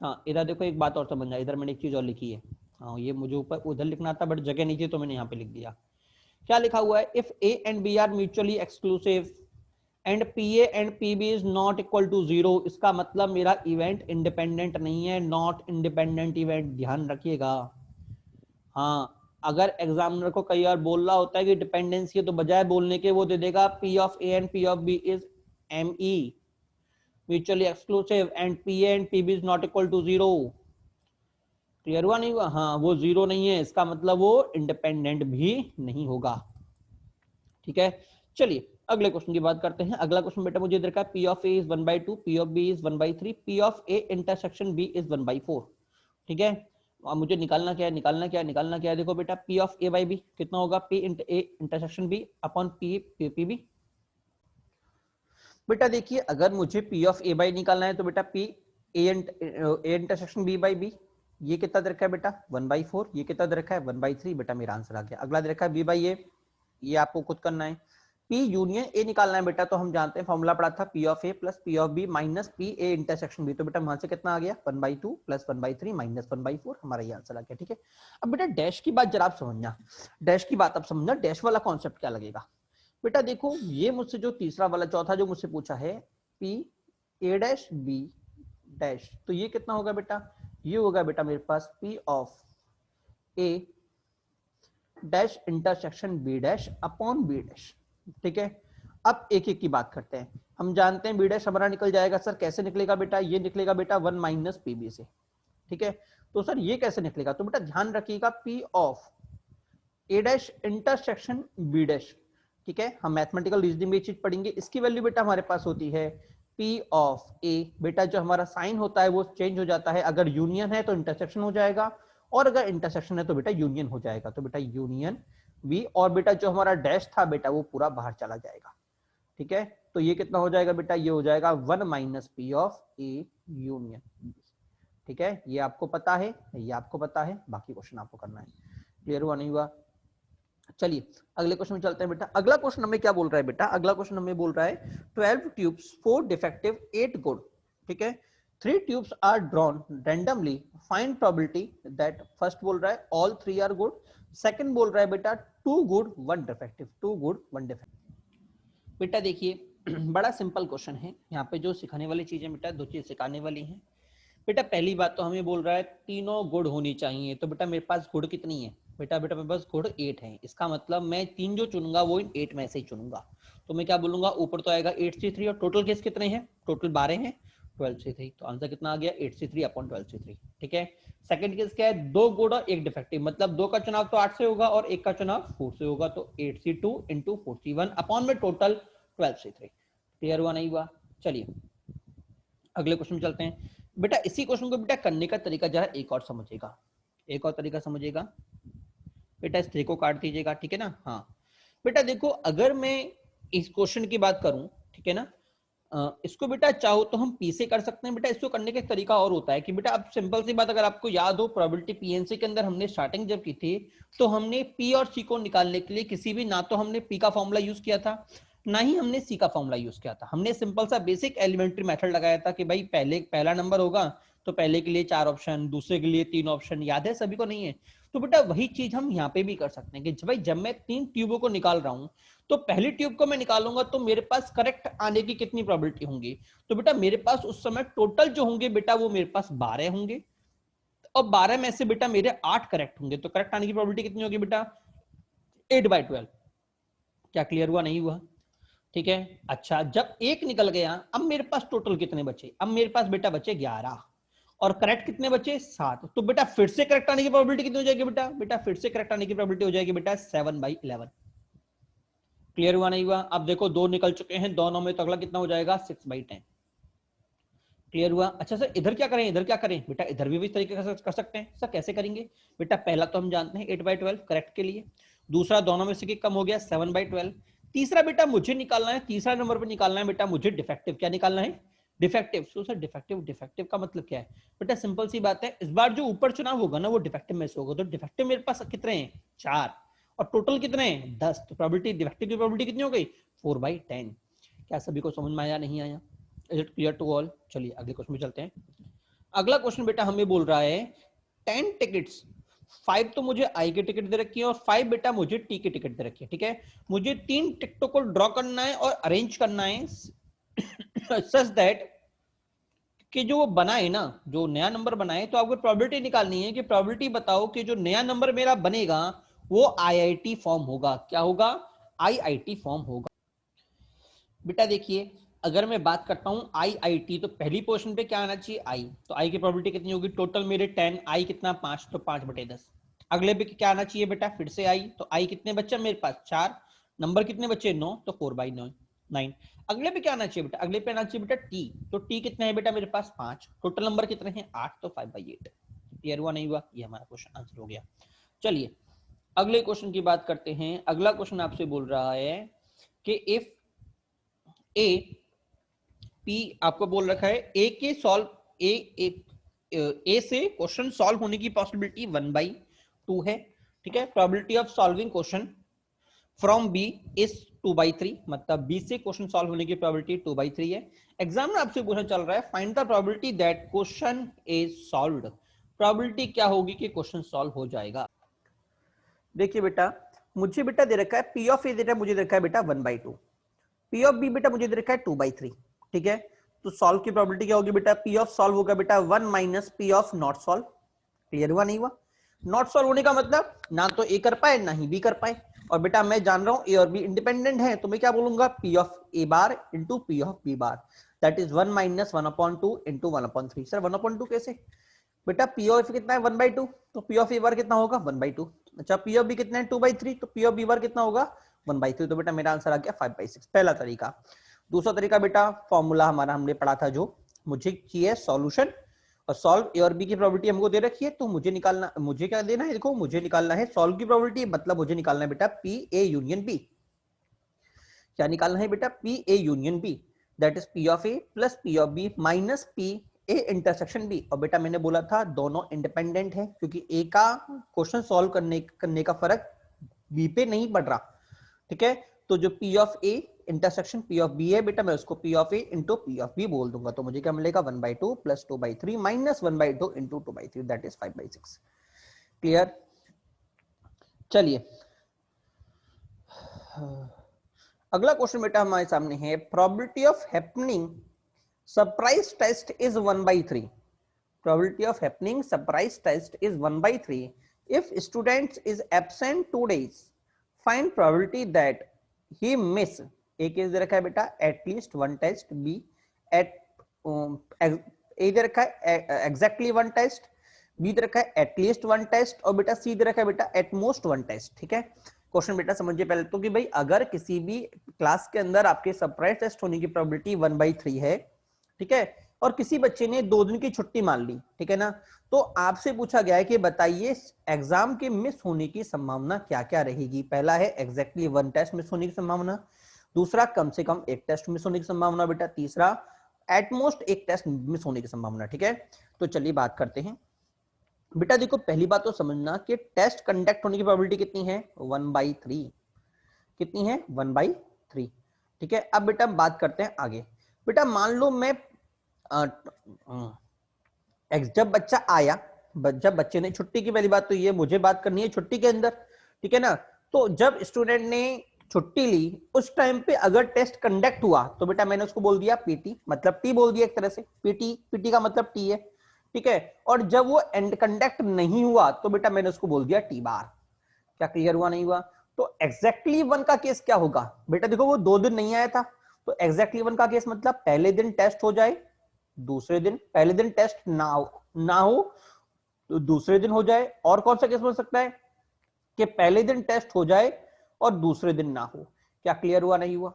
हाँ इधर देखो एक बात और समझना, इधर मैंने एक चीज और लिखी है। हाँ ये मुझे ऊपर उधर लिखना था बट जगह नहीं थी तो मैंने यहाँ पे लिख दिया। क्या लिखा हुआ है, if A and B are mutually exclusive and P A and P B is not equal to 0, इसका मतलब मेरा इवेंट इंडिपेंडेंट नहीं है, नॉट इंडिपेंडेंट इवेंट, ध्यान रखिएगा। हाँ अगर एग्जामिनर को कई बार बोल रहा होता है कि डिपेंडेंसी है, तो बजाय बोलने के वो दे देगा P of A and P of B is M E mutually exclusive and P A and P B is not equal to 0। Clear हुआ नहीं हुआ? हाँ वो 0 नहीं है, इसका मतलब वो इंडिपेंडेंट भी नहीं होगा, ठीक है। चलिए अगले क्वेश्चन की बात करते हैं। अगला क्वेश्चन बेटा मुझे देखा P of A is 1/2, P of B is 1/3, P of A intersection B is 1/4, ठीक है। अब मुझे निकालना क्या है, निकालना क्या है, देखो बेटा P of A by B कितना होगा, P A intersection B upon P P B. बेटा देखिए अगर मुझे पी ऑफ ए बाई निकालना है तो बेटा P A intersection B by B, ये कितना दे रखा है बेटा 1/4, ये कितना दे रखा है 1/3, बेटा मेरा आंसर आ गया। अगला दे रखा है बी बाई ए, ये आपको खुद करना है। पी यूनियन ए निकालना है बेटा, तो हम जानते हैं फॉर्मूला पढ़ा था P of A plus P of B minus P A intersection B, तो बेटा वहां से कितना आ गया 1/2 प्लस 1/3 माइनस 1/4, हमारा ये आंसर आ गया, ठीक है। अब बेटा डैश की बात जरा आप समझना, डैश की बात आप समझना, डैश वाला कॉन्सेप्ट क्या लगेगा। बेटा देखो ये मुझसे जो तीसरा वाला चौथा जो मुझसे पूछा है P A dash B dash, तो ये कितना होगा बेटा, ये होगा बेटा मेरे पास P of A dash intersection B dash upon B dash, ठीक है। अब एक एक की बात करते हैं। हम जानते हैं बी डैश हमारा निकल जाएगा, सर कैसे निकलेगा बेटा, ये निकलेगा बेटा 1 माइनस पी बी से, ठीक है। तो सर ये कैसे निकलेगा, तो बेटा ध्यान रखिएगा P of A dash intersection B dash, ठीक है। हम मैथमेटिकल रीजनिंग में ये चीज पढ़ेंगे, इसकी वैल्यू बेटा हमारे पास होती है पी ऑफ ए, बेटा जो हमारा साइन होता है वो चेंज हो जाता है, अगर यूनियन है तो इंटरसेक्शन हो जाएगा, और अगर इंटरसेक्शन है तो बेटा यूनियन हो जाएगा, तो बेटा यूनियन बी, और बेटा जो हमारा डैश था बेटा वो पूरा बाहर चला जाएगा, ठीक है। तो ये कितना हो जाएगा बेटा, ये हो जाएगा 1 minus P of A union B, ठीक है। ये आपको पता है, ये आपको पता है, बाकी क्वेश्चन आपको करना है। क्लियर हुआ नहीं हुआ? चलिए अगले क्वेश्चन में चलते हैं बेटा। अगला क्वेश्चन हमें क्या बोल रहा है बेटा, अगला क्वेश्चन हमें बोल रहा है 12 ट्यूब्स 4 डिफेक्टिव 8 गुड, ठीक है। 3 tubes are drawn randomly, find probability that, first बोल रहा है ऑल 3 आर गुड, सेकंड बोल रहा है बेटा 2 गुड 1 डिफेक्टिव, 2 गुड 1 डिफेक्टिव। बेटा देखिए बड़ा सिंपल क्वेश्चन है, यहाँ पे जो सिखाने वाली चीजें बेटा दो चीज सिखाने वाली हैं। बेटा पहली बात तो हमें बोल रहा है तीनों गुड होनी चाहिए, तो बेटा मेरे पास गुड कितनी है बेटा, मेरे पास गुड 8 है, इसका मतलब मैं 3 जो चुनूंगा वो इन 8 में से ही चुनूंगा। तो मैं क्या बोलूंगा, ऊपर तो आएगा 8C3, और टोटल केस कितने हैं, टोटल 12 हैं, 12C3, तो आंसर कितना आ गया 8C3 अपॉन 12C3, ठीक है। सेकंड केस क्या है, 2 गुड और 1 डिफेक्टिव, मतलब 2 का चुनाव तो 8 से होगा और 1 का चुनाव 4 से होगा, तो 8C2 इंटू 4C1 अपॉन में टोटल 12C3। क्लियर हुआ नहीं हुआ? चलिए अगले क्वेश्चन में चलते हैं। बेटा इसी क्वेश्चन को बेटा करने का तरीका जरा एक और समझिएगा, एक और तरीका समझिएगा बेटा, इस ट्री को काट दीजिएगा, ठीक है ना। हाँ बेटा देखो अगर मैं इस क्वेश्चन की बात करूं, ठीक है ना, इसको बेटा चाहो तो हम पी से कर सकते हैं बेटा, इसको करने का एक तरीका और होता है कि बेटा अब सिंपल सी बात, अगर आपको याद हो प्रोबेबिलिटी पीएनसी के अंदर हमने स्टार्टिंग जब की थी तो हमने पी और सी को निकालने के लिए किसी भी, ना तो हमने पी का फॉर्मूला यूज किया था ना ही हमने सी का फॉर्मूला यूज किया था, हमने सिंपल सा बेसिक एलिमेंट्री मेथड लगाया था कि भाई पहला नंबर होगा तो पहले के लिए 4 ऑप्शन, दूसरे के लिए 3 ऑप्शन, याद है सभी को नहीं है। तो बेटा वही चीज हम यहाँ पे भी कर सकते हैं कि भाई जब मैं 3 ट्यूबों को निकाल रहा हूं तो पहली ट्यूब को मैं निकालूंगा तो मेरे पास करेक्ट आने की कितनी प्रोबेबिलिटी होंगी, तो बेटा मेरे पास उस समय टोटल जो होंगे बेटा वो मेरे पास 12 होंगे और 12 में से बेटा मेरे 8 करेक्ट होंगे, तो करेक्ट आने की प्रोबेबिलिटी कितनी होगी बेटा 8/12। क्या क्लियर हुआ नहीं हुआ? ठीक है। अच्छा जब एक निकल गया अब मेरे पास टोटल कितने बचे, अब मेरे पास बेटा बचे 11 और करेक्ट कितने बचे 7, तो बेटा फिर से करेक्ट आने की प्रोबेबिलिटी कितनी हो जाएगी बेटा, बेटा फिर से करेक्ट आने की प्रोबेबिलिटी हो जाएगी बेटा 7/11। क्लियर हुआ नहीं हुआ? अब देखो 2 निकल चुके हैं, दोनों में तो अगला कितना हो जाएगा 6/10। क्लियर हुआ? अच्छा सर इधर क्या करें, इधर क्या करें बेटा, इधर भी इस तरीके से कर सकते हैं। सर कैसे करेंगे बेटा, पहला तो हम जानते हैं 8/12 करेक्ट के लिए, दूसरा दोनों में से कम हो गया 7/12, तीसरा बेटा मुझे निकालना है, तीसरा नंबर पर निकालना है बेटा मुझे डिफेक्टिव, क्या निकालना है defective. So sir defective, defective का मतलब क्या है बेटा, सिंपल सी बात है, इस बार जो ऊपर चुनाव होगा ना वो डिफेक्टिव में से होगा, तो डिफेक्टिव मेरे पास कितने हैं 4 और टोटल कितने हैं 10, तो प्रोबेबिलिटी डिफेक्टिव की प्रोबेबिलिटी कितनी हो गई 4/10। क्या सभी को समझ में आया नहीं आया? Is it clear to all? चलिए अगले क्वेश्चन में चलते हैं। अगला क्वेश्चन बेटा हमें बोल रहा है 10 टिकट्स, 5 तो मुझे आई की टिकट दे रखी है और 5 बेटा मुझे टी की टिकट दे रखी है। ठीक है, मुझे 3 टिकटों को ड्रॉ करना है और अरेंज करना है सच दैट कि जो वो बनाए ना, जो नया नंबर बनाए, तो आपको प्रोबेबिलिटी निकालनी है कि प्रोबेबिलिटी बताओ कि जो नया नंबर मेरा बनेगा वो आईआईटी फॉर्म होगा। क्या होगा? आईआईटी फॉर्म होगा। बेटा देखिए अगर मैं बात करता हूं आईआईटी तो पहली पोजीशन पे क्या आना चाहिए आई, तो आई की प्रोबेबिलिटी कितनी होगी, टोटल मेरे 10, आई कितना 5, तो 5/10। अगले पे क्या आना चाहिए बेटा, फिर से आई, तो आई कितने बच्चे मेरे पास 4, नंबर कितने बच्चे 9, तो 4/9। अगले पे क्या आना चाहिए बेटा, अगले पे आना चाहिए बेटा टी, तो टी कितने हैं बेटा मेरे पास 5, टोटल नंबर कितने हैं 8, तो 5/8। क्लियर हुआ नहीं हुआ? ये हमारा क्वेश्चन आंसर हो गया। चलिए अगले क्वेश्चन की बात करते हैं। अगला क्वेश्चन आपसे बोल रहा है कि इफ ए पी, आपको बोल रखा है ए के सॉल्व ए से क्वेश्चन सॉल्व होने की पॉसिबिलिटी 1/2 है। ठीक है, probability of solving question from B is 2/3, मतलब बी से क्वेश्चन सॉल्व होने की प्रोबेबिलिटी 2/3 है। एग्जाम में आपसे क्वेश्चन चल रहा है find the probability that question is solved, probability क्या होगी कि क्वेश्चन सॉल्व हो जाएगा। देखिए बेटा मुझे बेटा दे रखा है पी ऑफ ए, मुझे दे रखा है बेटा 1/2, पी ऑफ बी बेटा मुझे दे रखा है 2/3। ठीक है, तो सॉल्व की प्रोबेबिलिटी क्या होगी बेटा, पी ऑफ सॉल्व होगा बेटा 1 minus P of not solve. Clear हुआ नहीं हुआ? नॉट सॉल्व होने का मतलब ना तो ए कर पाए ना ही बी कर पाए, और बेटा मैं जान रहा हूं ए और बी इंडिपेंडेंट है, तो मैं क्या बोलूंगा P of A bar into P of B bar, that is 1 minus 1/2 into 1/3। Sir 1/2 कैसे बेटा, पी ऑफ कितना है 1/2, तो पी ऑफ ए बार कितना होगा 1/2। अच्छा पी ऑफ बी कितना है 2/3, तो पी ऑफ बी बार कितना होगा 1/3, तो बेटा मेरा आंसर आ गया 5/6, पहला तरीका। दूसरा तरीका बेटा फॉर्मूला हमारा हमने पढ़ा था, जो मुझे चाहिए सॉल्यूशन और सॉल्व ए और बी की प्रोबेबिलिटी हमको दे रखी है, तो मुझे निकालना, मुझे क्या देना है, देखो मुझे निकालना है सॉल्व की प्रोबेबिलिटी, मतलब मुझे निकालना है बेटा पी ए यूनियन बी। क्या निकालना है बेटा, P A union B, that is P of A plus P of B minus P A intersection B. और बेटा मैंने बोला था दोनों इंडिपेंडेंट है, क्योंकि ए का क्वेश्चन सॉल्व करने का फर्क बी पे नहीं पड़ रहा। ठीक है, तो जो P of A intersection P of B है बेटा, मैं उसको P of A into P of B बोल दूंगा, तो मुझे क्या मिलेगा 1/2 plus 2/3 minus 1/2 into 2/3, that is 5/6। Clear? चलिए अगला क्वेश्चन बेटा हमारे सामने है, probability of happening surprise test is 1/3, probability of happening surprise test is 1/3 if student is absent 2 days, find probability that he miss, a case दे रखा है बेटा at least 1 test, b at a दे रखा है exactly 1 test, b दे रखा है at least 1 test, और बेटा c दे रखा है बेटा at most 1 test। ठीक है, क्वेश्चन बेटा समझिए पहले तो कि भाई अगर किसी भी क्लास के अंदर आपके सरप्राइज टेस्ट होने की प्रोबेबिलिटी 1/3 है, ठीक है, और किसी बच्चे ने 2 दिन की छुट्टी मान ली, ठीक है ना, तो आपसे पूछा गया है कि बताइए एग्जाम के मिस होने की संभावना क्या क्या रहेगी। पहला है एग्जैक्टली 1 टेस्ट मिस होने की संभावना, दूसरा कम से कम 1 टेस्ट मिस होने की संभावना बेटा, तीसरा एटमोस्ट 1 टेस्ट मिस होने की संभावना। ठीक है, तो चलिए बात करते हैं बेटा। देखो पहली बात तो समझना कि टेस्ट कंडक्ट होने की प्रोबेबिलिटी कितनी है 1/3, कितनी है 1/3। ठीक है, अब बेटा बात करते हैं आगे। बेटा मान लो मैं जब बच्चा आया, जब बच्चे ने छुट्टी की, पहली बात तो ये मुझे बात करनी है छुट्टी के अंदर, ठीक है ना। तो जब स्टूडेंट ने छुट्टी ली उस टाइम पे अगर टेस्ट कंडक्ट हुआ तो बेटा मैंने उसको बोल दिया पीटी, मतलब टी बोल दिया एक तरह से, पीटी, पीटी का मतलब टी है, ठीक है। और जब वो एंड कंडक्ट नहीं हुआ तो बेटा मैंने उसको बोल दिया टी बार। क्या क्लियर हुआ, नहीं हुआ? तो एग्जैक्टली वन का केस क्या होगा बेटा, देखो वो 2 दिन नहीं आया था, तो एग्जैक्टली वन का केस मतलब पहले दिन टेस्ट हो जाए, दूसरे दिन, पहले दिन टेस्ट ना हो तो दूसरे दिन हो जाए, और कौन सा केस हो सकता है कि पहले दिन टेस्ट हो जाए और दूसरे दिन ना हो। क्या क्लियर हुआ, नहीं हुआ?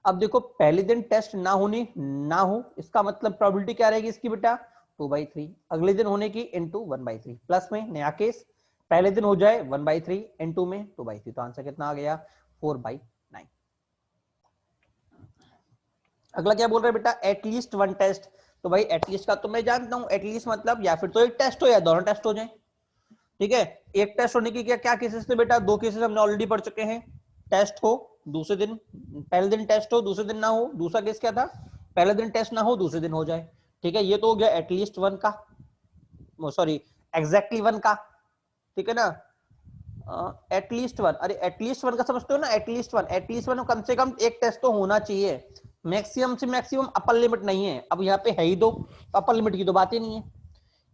अब देखो पहले दिन टेस्ट ना हो, इसका मतलब प्रोबेबिलिटी क्या रहेगी इसकी बेटा, 2/3, अगले दिन होने की इंटू 1/3, प्लस में नया केस पहले दिन हो जाए 1/3 इंटू में 2/3, तो आंसर कितना आ गया, 4/9। अगला क्या बोल रहे हैं बेटा, एटलीस्ट वन टेस्ट। तो भाई एटलीस्ट का तो मैं जानता हूं, एटलीस्ट मतलब या फिर तो एक टेस्ट हो या दोनों टेस्ट हो जाए, ठीक है। एक टेस्ट होने की क्या क्या केसेस थे बेटा, 2 केसेस हमने ऑलरेडी पढ़ चुके हैं, टेस्ट हो दूसरे दिन, पहले दिन टेस्ट हो दूसरे दिन ना हो, दूसरा केस क्या था, पहले दिन टेस्ट ना हो दूसरे दिन हो जाए, ठीक है। ये तो हो गया एटलीस्ट वन का, सॉरी एग्जैक्टली वन का, ठीक है ना। एटलीस्ट वन, अरे एटलीस्ट वन का समझते हो ना, एटलीस्ट वन कम से कम एक टेस्ट तो होना चाहिए, मैक्सिमम से मैक्सिमम अपर लिमिट नहीं है, अब यहाँ पे है ही 2, अपर लिमिट की तो बात ही नहीं है।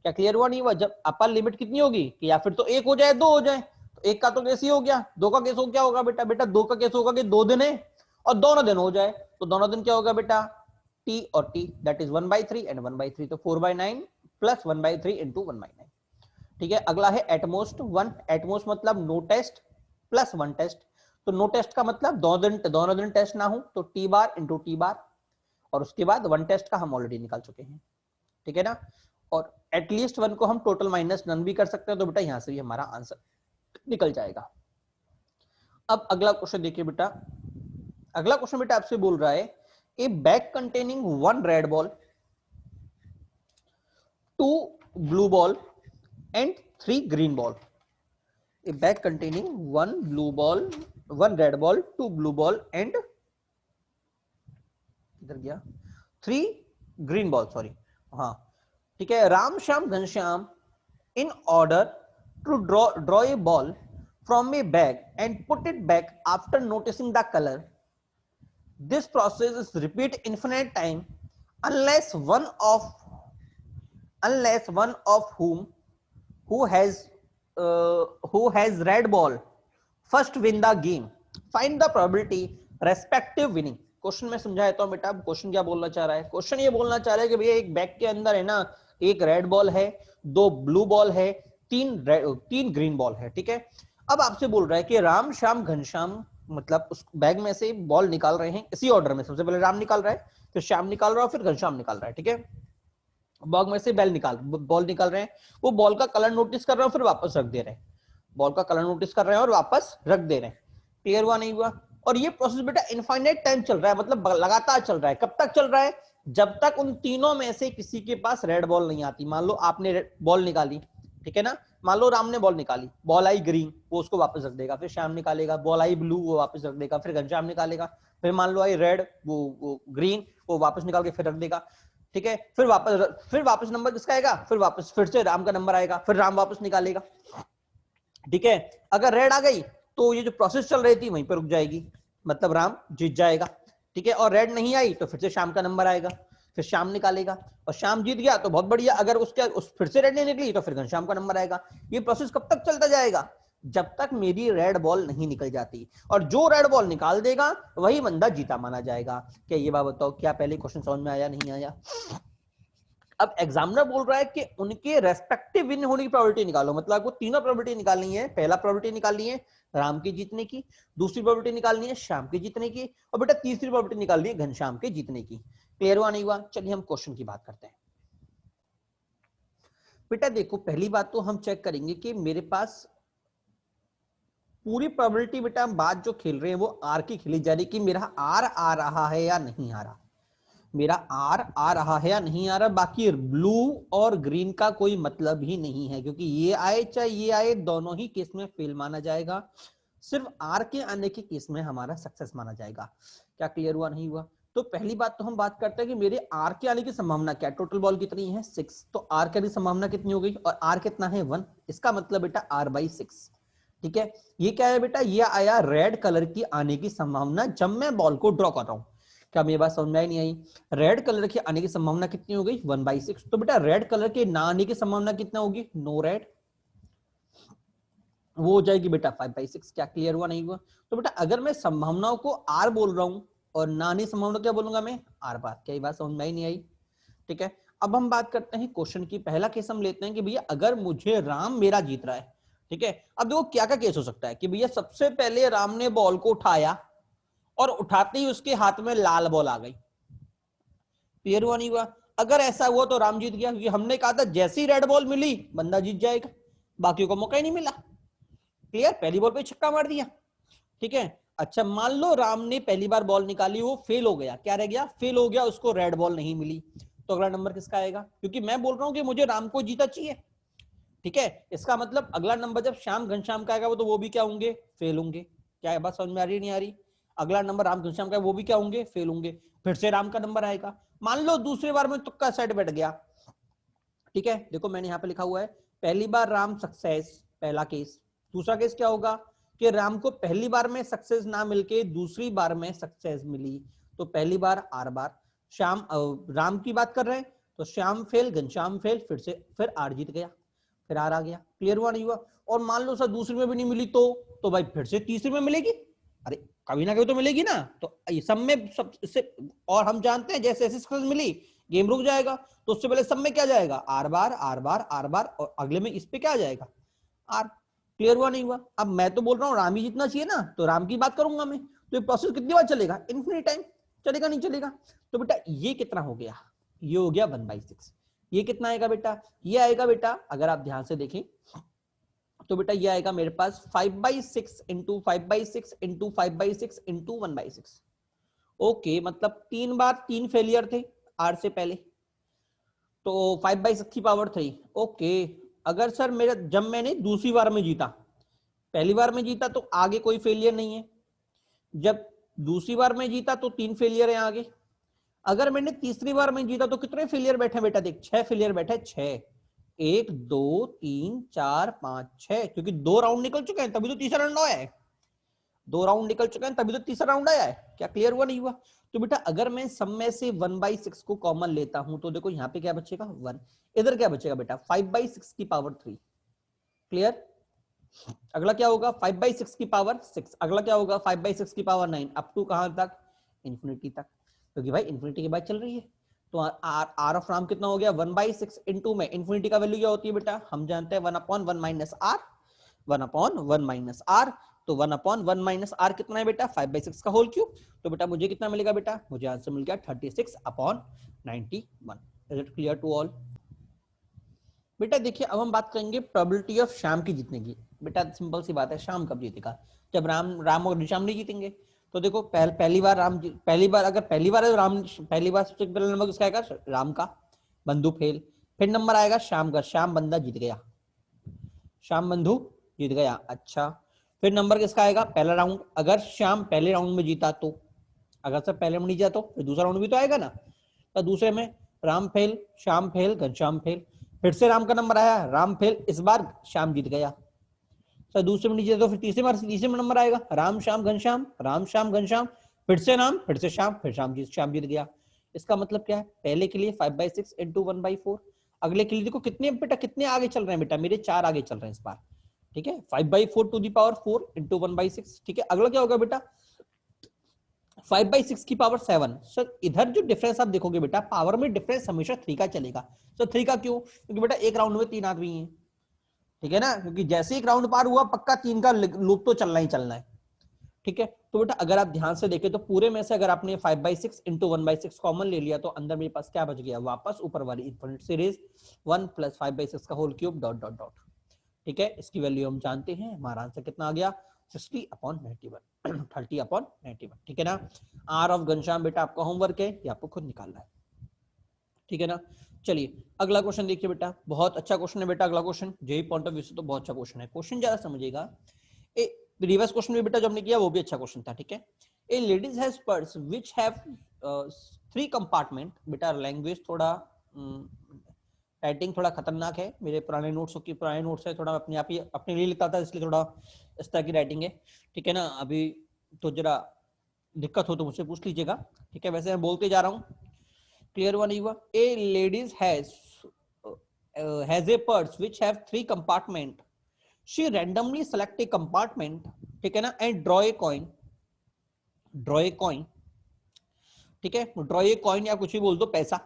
क्या क्लियर हुआ, नहीं हुआ? जब अपर लिमिट कितनी होगी कि या फिर तो 1 हो जाए 2 हो जाए, तो 1 का तो केस ही हो गया, 2 का केस हो क्या होगा बेटा, 2 का केस होगा कि 2 दिन है और दोनों दिन हो जाए, तो दोनों दिन क्या होगा बेटा, टी और टी, दैट इज 1/3 एंड 1/3, तो 4/9 प्लस 1/3 इंटू 1/9, ठीक है। अगला है एटमोस्ट वन, एटमोस्ट मतलब no test plus one test, तो नो टेस्ट का मतलब दोनों दिन टेस्ट ना हो, तो T bar into T bar, और उसके बाद वन टेस्ट का हम ऑलरेडी निकाल चुके हैं, ठीक है ना। और एटलीस्ट वन को हम टोटल माइनस नन भी कर सकते हैं, तो बेटा यहां से भी हमारा आंसर निकल जाएगा। अब अगला क्वेश्चन देखिए बेटा, अगला क्वेश्चन बेटा आपसे बोल रहा है ए bag containing 1 red ball, 2 blue ball and 3 green ball, a bag containing 1 blue ball, 1 red ball, 2 blue ball and इधर गया 3 green ball, सॉरी, हाँ ठीक है। Ram Shyam Ghanshyam in order to draw a ball from a bag and put it back after noticing the color. This process is repeat infinite time unless one of whom who has red ball first win the game. Find the probability respective winning. Question में समझाया तो बेटा, question क्या बोलना चाह रहा है, question ये बोलना चाह रहा है कि भैया एक बैग के अंदर है ना, एक रेड बॉल है, 2 ब्लू बॉल है, 3 ग्रीन बॉल है, ठीक है। अब आपसे बोल रहा है कि राम श्याम घनश्याम, मतलब उस बैग में से बॉल निकाल रहे हैं इसी ऑर्डर में, सबसे पहले राम निकाल रहा है, फिर श्याम निकाल रहा है, फिर घनश्याम निकाल रहा है, ठीक है। बॉल में से बॉल निकाल रहे हैं, वो बॉल का कलर नोटिस कर रहे हैं, फिर वापस रख दे रहे हैं, बॉल का कलर नोटिस कर रहे हैं और वापस रख दे रहे हैं। क्लियर हुआ, नहीं हुआ? और ये प्रोसेस बेटा इनफाइनाइट टाइम चल रहा है, मतलब लगातार चल रहा है। कब तक चल रहा है? जब तक उन तीनों में से किसी के पास रेड बॉल नहीं आती। मान लो आपने बॉल निकाली, ठीक है ना, मान लो राम ने बॉल निकाली, बॉल आई ग्रीन, वो उसको वापस रख देगा, फिर श्याम निकालेगा, बॉल आई ब्लू, वो वापस रख देगा, फिर घनश्याम निकालेगा, फिर मान लो आई रेड, वो ग्रीन, वो वापस निकाल के फिर रख देगा, ठीक है। फिर वापस नंबर किसका आएगा, फिर से राम का नंबर आएगा, फिर राम वापस निकालेगा, ठीक है। अगर रेड आ गई तो ये जो प्रोसेस चल रही थी वहीं पर रुक जाएगी, मतलब राम जीत जाएगा, ठीक है। और रेड नहीं आई तो फिर से शाम का नंबर आएगा, फिर शाम निकालेगा, और शाम जीत गया तो बहुत बढ़िया, अगर फिर से रेड नहीं निकली तो फिर घनश्याम का नंबर आएगा। ये प्रोसेस कब तक चलता जाएगा? जब तक मेरी रेड बॉल नहीं निकल जाती, और जो रेड बॉल निकाल देगा वही बंदा जीता माना जाएगा। क्या ये बात बताओ, क्या पहले क्वेश्चन समझ में आया, नहीं आया? अब एग्जामिनर बोल रहा है कि उनके रेस्पेक्टिव विन होने की प्रोबेबिलिटी निकालो, मतलब आपको तीनों प्रोबेबिलिटी निकालनी है। पहला प्रोबेबिलिटी निकालनी है राम की जीतने की, दूसरी प्रोबेबिलिटी निकालनी है श्याम की जीतने की, और बेटा तीसरी प्रोबेबिलिटी निकालनी है घनश्याम के जीतने की। क्लियर हुआ, नहीं हुआ? चलिए हम क्वेश्चन की बात करते हैं। बेटा देखो, पहली बात तो हम चेक करेंगे कि मेरे पास पूरी प्रोबेबिलिटी, बेटा हम बात जो खेल रहे हैं वो आर की खेली जा रही, कि मेरा आर आ रहा है या नहीं आ रहा, मेरा आर आ रहा है या नहीं आ रहा। बाकी ब्लू और ग्रीन का कोई मतलब ही नहीं है, क्योंकि ये आए चाहे ये आए, दोनों ही केस में फेल माना जाएगा, सिर्फ आर के आने के केस में हमारा सक्सेस माना जाएगा। क्या क्लियर हुआ, नहीं हुआ? तो पहली बात तो हम बात करते हैं कि मेरे आर के आने की संभावना क्या है। टोटल बॉल कितनी है 6, तो आर के आने की संभावना कितनी हो गई, और आर कितना है 1, इसका मतलब बेटा r/6। ठीक है, ये क्या है बेटा, ये आया रेड कलर की आने की संभावना जब मैं बॉल को ड्रॉ कर रहा हूं। क्या मेरी बात समझ में आई नहीं आई? रेड कलर के आने की संभावना कितनी हो गई 1/6। तो बेटा रेड कलर के ना आने की संभावना कितना होगी, नो रेड, वो हो जाएगी बेटा 5/6। क्या क्लियर हुआ नहीं हुआ? तो बेटा अगर मैं संभावनाओं को आर बोल रहा हूं और नानी संभावना क्या बोलूंगा मैं, आर बार। क्या ये बात समझ में आई नहीं आई? ठीक है, अब हम बात करते हैं क्वेश्चन की। पहला केस हम लेते हैं कि भैया अगर मुझे राम मेरा जीत रहा है, ठीक है, अब देखो क्या क्या केस हो सकता है कि भैया सबसे पहले राम ने बॉल को उठाया और उठाते ही उसके हाथ में लाल बॉल आ गई। क्लियर हुआ नहीं हुआ? अगर ऐसा हुआ तो राम जीत गया, क्योंकि हमने कहा था जैसी रेड बॉल मिली बंदा जीत जाएगा, बाकियों को मौका ही नहीं मिला। क्लियर, पहली बॉल पे छक्का मार दिया। ठीक है, अच्छा मान लो राम ने पहली बार बॉल निकाली, वो फेल हो गया, क्या रह गया, फेल हो गया, उसको रेड बॉल नहीं मिली, तो अगला नंबर किसका आएगा? क्योंकि मैं बोल रहा हूं कि मुझे राम को जीता चाहिए। ठीक है, इसका मतलब अगला नंबर जब श्याम घनश्याम का आएगा, वो तो वो भी क्या होंगे, फेल होंगे। क्या है बात समझ में आ रही नहीं आ रही? अगला नंबर राम घनश्याम का, वो भी क्या होंगे, फेल होंगे। फिर से राम का नंबर आएगा। मान लो दूसरी बार में तुक्का सेट बैठ गया। ठीक है, देखो मैंने यहाँ पे लिखा हुआ है पहली बार राम सक्सेस, पहला केस। दूसरा केस क्या होगा कि राम को पहली बार में सक्सेस ना मिलके दूसरी बार में सक्सेस मिली, तो पहली बार आर बार। श्याम राम की बात कर रहे हैं तो श्याम फेल, घनश्याम फेल, फिर आर जीत गया, फिर आर आ गया। क्लियर हुआ नहीं हुआ? और मान लो सर दूसरी में भी नहीं मिली तो भाई फिर से तीसरी में मिलेगी, अरे कभी ना कभी तो मिलेगी ना। तो ये सब में सब इससे, और हम जानते हैं जैसे ऐसी सक्सेस मिली गेम रुक जाएगा, तो उससे पहले सब में क्या जाएगा, are bar are bar are बार, और अगले में इस पे क्या आ जाएगा, आर। क्लियर हुआ नहीं हुआ? अब मैं तो बोल रहा हूँ राम ही जीतना चाहिए ना, तो राम की बात करूंगा मैं। तो ये प्रोसेस कितनी बार चलेगा, इन्फिनिट टाइम चलेगा, नहीं चलेगा? तो बेटा ये कितना हो गया, ये हो गया 1/6। ये कितना आएगा बेटा, ये आएगा बेटा अगर आप ध्यान से देखें तो बेटा ये आएगा मेरे पास 5/6 इंटू 5/6 इंटू 5/6 इंटू 1/6। ओके, मतलब 3 बार 3 फेलियर थे आर से पहले, तो 5/6 की पावर 3। ओके, अगर सर मेरा जब मैंने दूसरी बार में जीता, पहली बार में जीता तो आगे कोई फेलियर नहीं है, जब दूसरी बार में जीता तो 3 फेलियर है आगे, अगर मैंने तीसरी बार में जीता तो कितने फेलियर बैठे बेटा, देख 6 फेलियर बैठे, 6, 1 2 3 4 5 6, क्योंकि 2 राउंड निकल चुके हैं तभी तो तीसरा राउंड आया है, 2 राउंड निकल चुके हैं तभी तो तीसरा राउंड आया है। क्या क्लियर हुआ नहीं हुआ? तो बेटा अगर मैं सब में से 1/6 को कॉमन लेता हूं तो देखो यहाँ पे क्या बचेगा 1, इधर क्या बचेगा बेटा 5/6 की पावर 3। क्लियर? अगला क्या होगा 5/6 की पावर 6, अगला क्या होगा 5/6 की पावर 9, अप टू कहां तक, इंफिनिटी तक, क्योंकि भाई इंफिनिटी की बात चल रही है। तो आर ऑफ राम कितना हो गया 1/6 इंटू में इंफिनिटी का वैल्यू क्या होती है बेटा, हम जानते हैं 1/1 माइनस आर, 1/1 माइनस आर, तो 1/1 माइनस आर कितना है बेटा 5/6 का होल क्यूब। तो बेटा मुझे कितना मिलेगा बेटा, मुझे आंसर मिल गया 36/91। Is it clear to all? बेटा देखिए अब हम बात करेंगे प्रोबेबिलिटी ऑफ शाम की जीतने की। बेटा सिंपल सी बात है, शाम कब जीतेगा, जब राम और श्याम नहीं जीतेंगे। तो देखो पहली बार पहली बार अगर पहली बार है तो राम, पहली बार सबसे पहला नंबर किसका आएगा, राम का, बंधु फेल। फिर नंबर आएगा श्याम का, श्याम बंदा जीत गया, श्याम बंधु जीत गया। अच्छा, फिर नंबर किसका आएगा, पहला राउंड, अगर श्याम पहले राउंड में जीता तो, अगर सब पहले में नहीं जीता तो फिर दूसरा राउंड भी तो आएगा ना, तो दूसरे में Ram fail, Shyam fail, Ghanshyam fail, फिर से राम का नंबर आया, राम फेल, इस बार श्याम जीत गया। सर दूसरे में नहीं जीता तो फिर तीसरे में नंबर आएगा, राम श्याम घनश्याम, राम श्याम घनश्याम, फिर से राम, फिर से श्याम, फिर श्याम जीत गया। इसका मतलब क्या है, पहले के लिए 5/6 इंटू 1/4, अगले के लिए देखो कितने बेटा, कितने आगे चल रहे हैं बेटा, मेरे 4 आगे चल रहे हैं इस बार। ठीक है, 5/4 टू दी पावर 4 इंटू 1/6। ठीक है, अगला क्या होगा बेटा 5/6 की पावर 7। सर इधर जो डिफरेंस आप देखोगे बेटा, पावर में डिफरेंस हमेशा 3 का चलेगा। सर 3 का क्यों, क्योंकि बेटा एक राउंड में 3 आदमी हैं, ठीक है ना, क्योंकि जैसे एक राउंड पार हुआ पक्का 3 का लूप तो चलना ही चलना है। ठीक है, तो बेटा अगर आप ध्यान से देखें तो पूरे में से अगर आपने 5/6 इंटू 1/6 कॉमन ले लिया तो अंदर मेरे पास क्या बच गया, वापस ऊपर वाली इनफिनिट सीरीज 1 + 5/6 का whole cube dot dot dot. ठीक है, इसकी वैल्यू हम जानते हैं, हमारा आंसर कितना आ गया 60/91, 30/91। ठीक है ना, आर ऑफ घनश्याम बेटा आपका होमवर्क है, ये आपको खुद निकालना है। ठीक है ना, चलिए अगला क्वेश्चन देखिए बेटा, बहुत अच्छा क्वेश्चन है बेटा अगला question, JEE point of view से तो बहुत अच्छा क्वेश्चन है, क्वेश्चन ज्यादा समझिएगा। प्रीवियस क्वेश्चन भी बेटा जो हमने किया वो भी अच्छा क्वेश्चन था। ठीक है, a ladies has purse which have three compartment. बेटा लैंग्वेज थोड़ा राइटिंग थोड़ा खतरनाक है, मेरे पुराने नोट्स है, थोड़ा अपने आप ही अपने लिए लिखा था, इसलिए थोड़ा इस तरह की राइटिंग है, ठीक है ना। अभी तो जरा दिक्कत हो तो मुझसे पूछ लीजिएगा, ठीक है। वैसे मैं बोलते जा रहा हूँ, क्लियर हुआ नहीं हुआ? A ladies has a purse which have three compartment, she randomly select a compartment, ठीक है ना, एंड ड्रॉ ए कॉइन, ठीक है, ड्रॉ ए कॉइन या कुछ भी बोल दो, पैसा।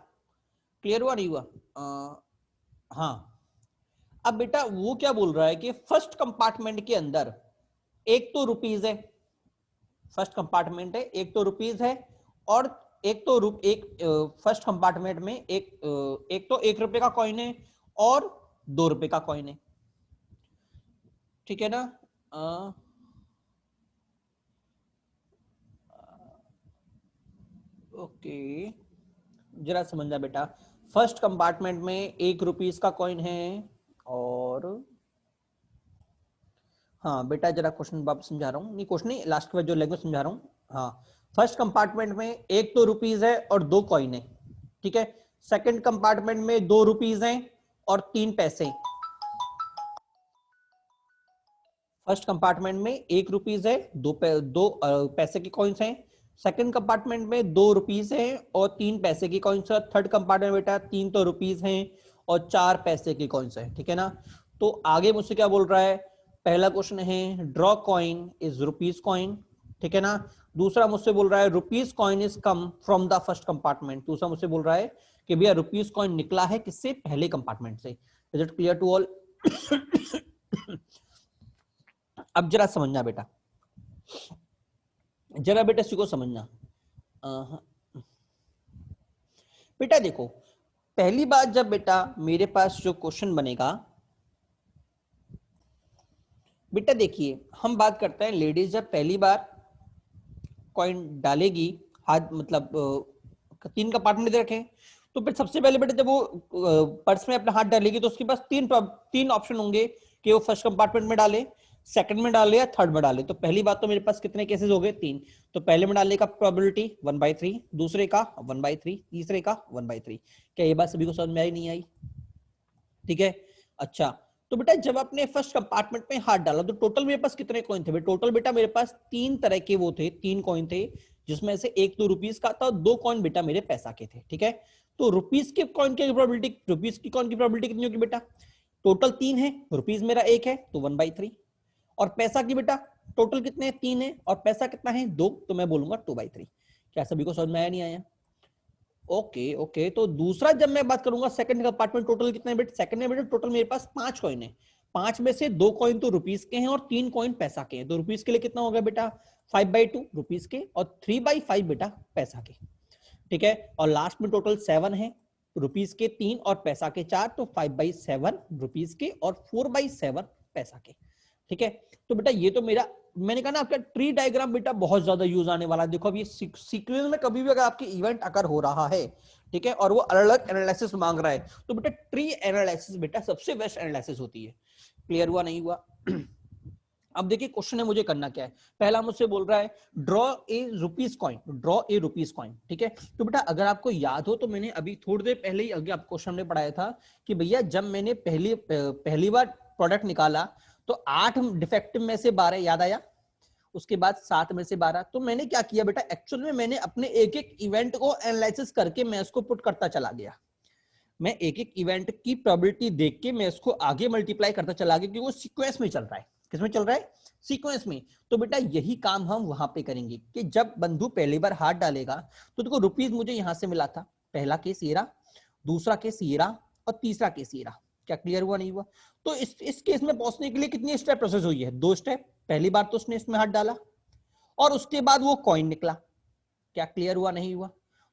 क्लियर हुआ नहीं हुआ? हाँ, अब बेटा वो क्या बोल रहा है कि फर्स्ट कंपार्टमेंट के अंदर एक तो रुपीज है, फर्स्ट कंपार्टमेंट है, एक तो रुपीज है, और एक तो फर्स्ट कंपार्टमेंट में एक तो 1 रुपए का कॉइन है और 2 रुपए का कॉइन है, ठीक है ना। ओके, जरा समझना बेटा, फर्स्ट कंपार्टमेंट में 1 रुपीज का कॉइन है, और हाँ बेटा जरा क्वेश्चन वापस समझा रहा हूँ, नहीं क्वेश्चन नहीं, लास्ट का जो लैंग्वेज समझा रहा हूँ। हाँ, फर्स्ट कंपार्टमेंट में एक तो रुपीज है और 2 कॉइन है, ठीक है। सेकंड कंपार्टमेंट में 2 रुपीज हैं और 3 पैसे। फर्स्ट कंपार्टमेंट में 1 रुपीज है, दो पैसे के कॉइन्स हैं। सेकंड कंपार्टमेंट में 2 रुपीज है और 3 पैसे की कॉइन्स है। थर्ड कंपार्टमेंट बेटा 3 तो रुपीज हैं और 4 पैसे की कॉइन्स है, ठीक है ना। तो आगे मुझसे क्या बोल रहा है, पहला क्वेश्चन है draw coin is rupees coin, ठीक है ना। दूसरा मुझसे बोल रहा है rupees coin is come from the first compartment. दूसरा मुझसे बोल रहा है कि भैया रुपीज कॉइन निकला है किससे, पहले कंपार्टमेंट से। Is it clear to all? अब जरा समझना बेटा, जरा बेटा इसी को समझना। बेटा देखो, पहली बात जब बेटा मेरे पास जो क्वेश्चन बनेगा, बेटा देखिए हम बात करते हैं लेडीज जब पहली बार कॉइन डालेगी, हाथ मतलब 3 कंपार्टमेंट दे रखे, तो फिर सबसे पहले बेटा जब वो पर्स में अपना हाथ डालेगी तो उसके पास तीन ऑप्शन होंगे कि वो फर्स्ट कंपार्टमेंट में डाले, सेकंड में डाले या थर्ड में डाले। तो पहली बात तो मेरे पास कितने केसेस हो गए, 3। तो पहले में डालने का प्रोबेबिलिटी 1/3, दूसरे का 1/3, तीसरे का 1/3। क्या ये बात सभी को समझ में आई नहीं आई? ठीक है, अच्छा। तो बेटा जब आपने फर्स्ट कंपार्टमेंट में हाथ डाला तो टोटल मेरे पास कितने कॉइन थे? टोटल बेटा मेरे पास 3 तरह के वो थे, 3 कॉइन थे, जिसमें से एक तो रुपीज का था, 2 कॉइन बेटा मेरे पैसा के थे, ठीक है। तो रुपीज के कॉइन की प्रोबेबिलिटी, रुपीज की कॉइन की प्रोबेबिलिटी कितनी होगी बेटा? टोटल 3 है, रुपीज मेरा 1 है तो 1/3, और पैसा की बेटा टोटल कितने हैं, 3 है, और पैसा कितना है 2, तो मैं बोलूंगा 2/3। क्या सभी को समझ में आया नहीं आया? Okay okay. तो दूसरा जब मैं बात करूंगा सेकंड कंपार्टमेंट, टोटल कितने बेटा, सेकंड में बेटा टोटल मेरे पास 5 कॉइन है, 5 में से 2 कॉइन तो रुपीज के हैं और 3 कॉइन पैसा के हैं। तो रुपीज के लिए कितना हो गया बेटा, 5/2 रुपीज के, और 3/5 बेटा पैसा के, ठीक है। और लास्ट में टोटल 7 है, रुपीज के 3 और पैसा के 4, तो 5/7 रुपीज के और 4/7 पैसा के, ठीक है। तो बेटा ये तो मेरा, मैंने कहा ना आपका ट्री डायग्राम बेटा बहुत ज्यादा यूज आने वाला है। देखो अब ये सीक्वेंस में कभी भी अगर आपके इवेंट अगर हो रहा है, ठीक है, और वो अलग अलग एनालिसिस मांग रहा है, तो बेटा ट्री एनालिसिस बेटा सबसे बेस्ट एनालिसिस होती है। क्लियर हुआ नहीं हुआ? अब देखिए क्वेश्चन है मुझे करना क्या है। पहला मुझसे बोल रहा है draw A rupees coin, draw A rupees coin, ठीक है। तो बेटा अगर आपको याद हो तो मैंने अभी थोड़ी देर पहले ही अगर आपको क्वेश्चन में पढ़ाया था कि भैया जब मैंने पहली बार प्रोडक्ट निकाला तो 8 डिफेक्टिव में से 12, याद आया, उसके बाद 7 में से 12। तो मैंने क्या किया बेटा, एक्चुअल में मैंने अपने एक एक इवेंट को एनालिसिस करके मैं इसको पुट करता चला गया। मैं एक एक इवेंट की प्रोबेबिलिटी देख के मैं इसको आगे मल्टीप्लाई करता चला गया, क्योंकि वो सीक्वेंस में चल रहा है। किसमें चल रहा है? सीक्वेंस में। तो बेटा यही काम हम वहां पे करेंगे कि जब बंधु पहली बार हाथ डालेगा तो देखो रुपीज मुझे यहां से मिला था, पहला केस ये रहा, दूसरा केस ये रहा, और तीसरा केस ये रहा। क्या क्लियर हुआ नहीं हुआ? तो इस केस में पहुंचने के लिए कितनी स्टेप प्रोसेस हुई है? 2 स्टेप। पहली बार तो उसने इसमें हाथ डाला और उसके बाद वो कॉइन निकला। क्या क्लियर हुआ नहीं हुआ?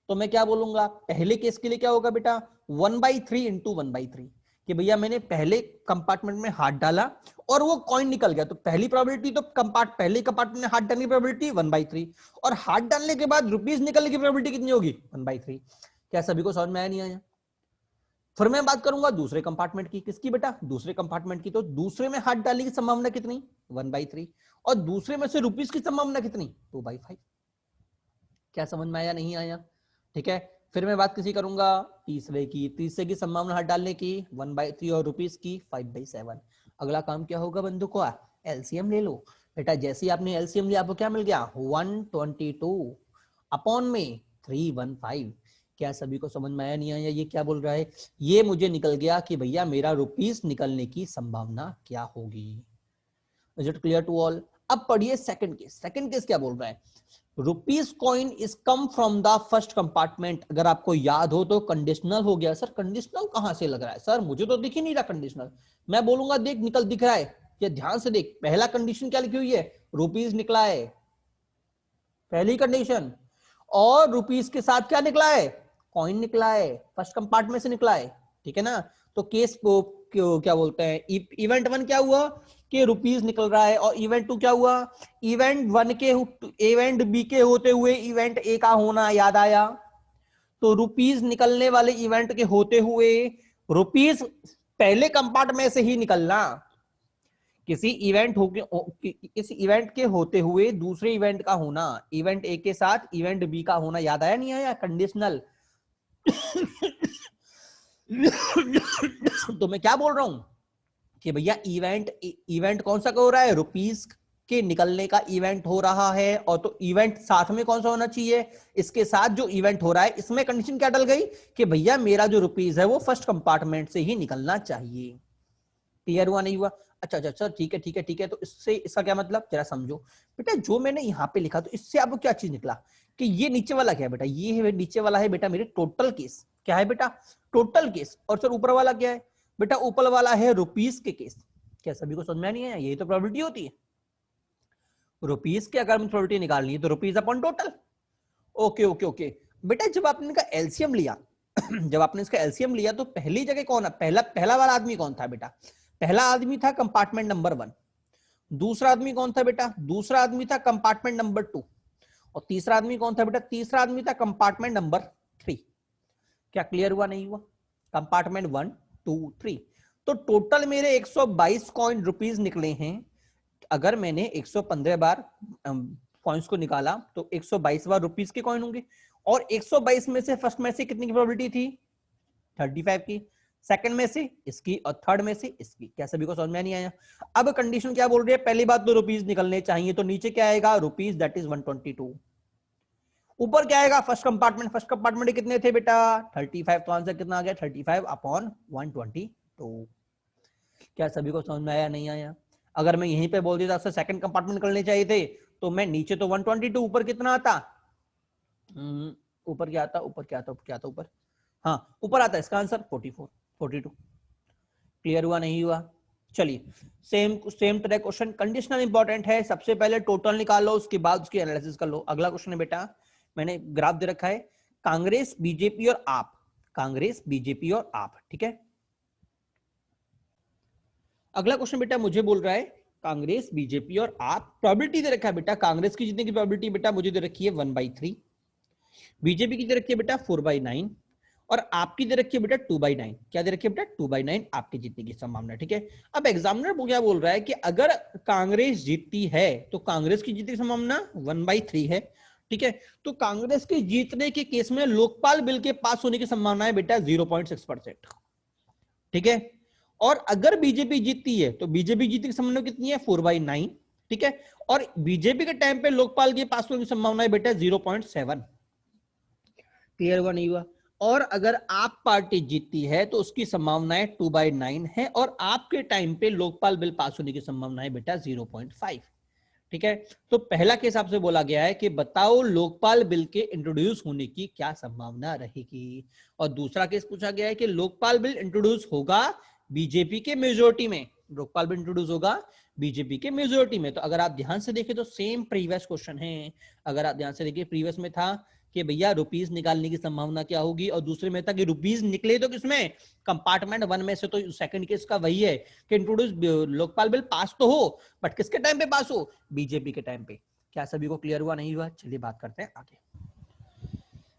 तो मैं क्या बोलूंगा, पहले केस के लिए क्या होगा बेटा, 1/3 इंटू 1/3, कि भैया मैंने पहले कंपार्टमेंट में हाथ डाला और वो कॉइन निकल गया। तो पहली प्रोबेबिलिटी तो पहले कंपार्टमेंट में हाथ डालने की प्रोबेबिलिटी 1/3, और हाथ डालने के बाद रुपीज निकलने की प्रोबेबिलिटी कितनी होगी, 1/3। क्या सभी को समझ में आया नहीं आया? फिर मैं बात करूंगा दूसरे कंपार्टमेंट की। किसकी बेटा? दूसरे कंपार्टमेंट की। तो दूसरे में हाथ डालने की संभावना कितनी, 1/3, और दूसरे में से रुपीज की संभावना कितनी, 2/5। क्या समझ में आया नहीं आया? ठीक है, फिर मैं बात किसी करूंगा तीसरे की संभावना हट डालने की 1/3 और रुपीस की 5/7। अगला काम क्या होगा बंधु को, एलसीएम ले लो बेटा। जैसे ही आपने एलसीएम लिया आपको क्या मिल गया 122 अपॉन में 315। क्या सभी को समझ में आया नहीं आया? ये क्या बोल रहा है? ये मुझे निकल गया कि भैया मेरा रुपीस निकलने की संभावना क्या होगी। Is it clear to all? अब पढ़िए सेकंड केस। सेकंड केस क्या बोल रहा है, rupees coin is come from the first compartment. अगर आपको याद हो तो कंडीशनल हो गया। सर कंडीशनल कहां से लग रहा है? सर मुझे तो दिख ही नहीं रहा कंडीशनल। मैं बोलूंगा देख निकल दिख रहा है। ये ध्यान से देख, पहला कंडीशन क्या लिखी हुई है, रुपीस निकला है, पहली कंडीशन। और रुपीस के साथ क्या निकला है, कॉइन निकला है, फर्स्ट कंपार्टमेंट से निकला है। ठीक है ना? तो केस को क्या बोलते हैं, इवेंट वन क्या हुआ कि रुपीस निकल रहा है, और इवेंट टू क्या हुआ, इवेंट वन के इवेंट बी के होते हुए इवेंट ए का होना याद आया। तो रुपीस निकलने वाले इवेंट के होते हुए रुपीस पहले कंपार्टमेंट से ही निकलना। किसी इवेंट के होते हुए दूसरे इवेंट का होना, इवेंट ए के साथ इवेंट बी का होना याद आया नहीं आया, कंडीशनल। तो मैं क्या बोल रहा हूं कि भैया इवेंट कौन सा हो रहा है, रुपीस के निकलने का इवेंट हो रहा है। और तो इवेंट साथ में कौन सा होना चाहिए, इसके साथ जो इवेंट हो रहा है इसमें कंडीशन क्या डल गई कि भैया मेरा जो रुपीस है वो फर्स्ट कंपार्टमेंट से ही निकलना चाहिए। क्लियर हुआ नहीं हुआ? अच्छा अच्छा अच्छा, ठीक है ठीक है ठीक है। तो इससे इसका क्या मतलब जरा समझो बेटा। जो मैंने यहां पे लिखा तो इससे आपको क्या चीज निकला कि ये नीचे वाला क्या है बेटा, ये है नीचे वाला है बेटा मेरे टोटल केस। क्या है बेटा, टोटल केस। और सर ऊपर वाला क्या है बेटा, ऊपर वाला है रुपीस के केस। क्या सभी को समझ में नहीं आया? यही तो प्रोबेबिलिटी होती है। रुपीस के अगर हम प्रोबेबिलिटी निकालनी है तो rupees upon total. Okay okay okay बेटा, जब आपने इनका एलसीएम लिया जब आपने इसका एलसीएम लिया तो पहली जगह कौन है, पहला वाला आदमी कौन था बेटा, पहला आदमी था कंपार्टमेंट नंबर 1। दूसरा आदमी कौन था बेटा, दूसरा आदमी था कंपार्टमेंट नंबर 2। और तीसरा आदमी कौन था बेटा, तीसरा आदमी था कंपार्टमेंट नंबर 3। क्या क्लियर हुआ नहीं हुआ? कंपार्टमेंट 1 2 3। तो टोटल मेरे 122 कॉइन रुपीस निकले हैं। अगर मैंने 115 बार कॉइन्स को निकाला तो 122 बार रुपीस के कॉइन होंगे। और 122 में से फर्स्ट में से कितनी की प्रोबेबिलिटी थी, 35 की। सेकंड में से इसकी और थर्ड में से इसकी। क्या सभी को समझ में नहीं आया? अब कंडीशन क्या बोल रही है, पहली बात तो रुपीस निकलने चाहिए, तो नीचे क्या आएगा, रुपीस दैट इज 122। ऊपर क्या आएगा, फर्स्ट कंपार्टमेंट। फर्स्ट कंपार्टमेंट कितने थे बेटा, 35। तो आंसर कितना आ गया, 35 अपॉन 122। क्या सभी को समझ में आया नहीं आया? अगर मैं यहीं पे बोल देता सेकंड कंपार्टमेंट करने चाहिए थे तो मैं नीचे तो 122, ऊपर कितना आता, ऊपर क्या आता, ऊपर क्या आता, ऊपर क्या आता, ऊपर, हाँ ऊपर आता है इसका आंसर 44 42। क्लियर हुआ नहीं हुआ? चलिए सेम तरह क्वेश्चन, कंडीशनल इंपॉर्टेंट है। सबसे पहले टोटल निकालो, उसके बाद उसकी एनालिसिस कर लो। अगला क्वेश्चन है बेटा, मैंने ग्राफ दे रखा है, कांग्रेस बीजेपी और आप, कांग्रेस बीजेपी और आप। ठीक है, अगला क्वेश्चन बेटा मुझे बोल रहा है कांग्रेस बीजेपी और आप, प्रोबेबिलिटी दे रखा है बेटा, कांग्रेस की जीतने की प्रोबेबिलिटी बेटा मुझे दे रखी है 1/3, बीजेपी की दे रखी है बेटा 4/9, और आपकी दे रखी है बेटा 2/9। क्या दे रखी है बेटा, 2/9 आपकी जीतने की संभावना। ठीक है, अब एग्जामिनर वो क्या बोल रहा है कि अगर कांग्रेस जीतती है तो कांग्रेस की जीतने की संभावना 1/3 है। ठीक है, तो कांग्रेस के जीतने के केस में लोकपाल बिल के पास होने की संभावना है बेटा 0.6%। ठीक है, और अगर बीजेपी जीतती है तो बीजेपी जीतने की संभावना कितनी है, 4/9। ठीक है, और बीजेपी के टाइम पे लोकपाल के पास होने की संभावना है बेटा 0.7। क्लियर हुआ नहीं हुआ? और अगर आप पार्टी जीतती है तो उसकी संभावनाएं 2/9 है, और आपके टाइम पे लोकपाल बिल पास होने की संभावना है बेटा 0.5। ठीक है, तो पहला के हिसाब से बोला गया है कि बताओ लोकपाल बिल के इंट्रोड्यूस होने की क्या संभावना रहेगी। और दूसरा केस पूछा गया है कि लोकपाल बिल इंट्रोड्यूस होगा बीजेपी के मेजोरिटी में, लोकपाल बिल इंट्रोड्यूस होगा बीजेपी के मेजोरिटी में। तो अगर आप ध्यान से देखें तो सेम प्रीवियस क्वेश्चन है। अगर आप ध्यान से देखिए, प्रीवियस में था कि भैया रुपीस निकालने की संभावना क्या होगी, और दूसरे में था कि रुपीस निकले तो किसमें, कंपार्टमेंट 1 में से। तो सेकंड केस का वही है कि इंट्रोड्यूस लोकपाल बिल पास तो हो, बट किसके टाइम पे पास हो, बीजेपी के टाइम पे। क्या सभी को क्लियर हुआ नहीं हुआ? चलिए बात करते हैं आगे।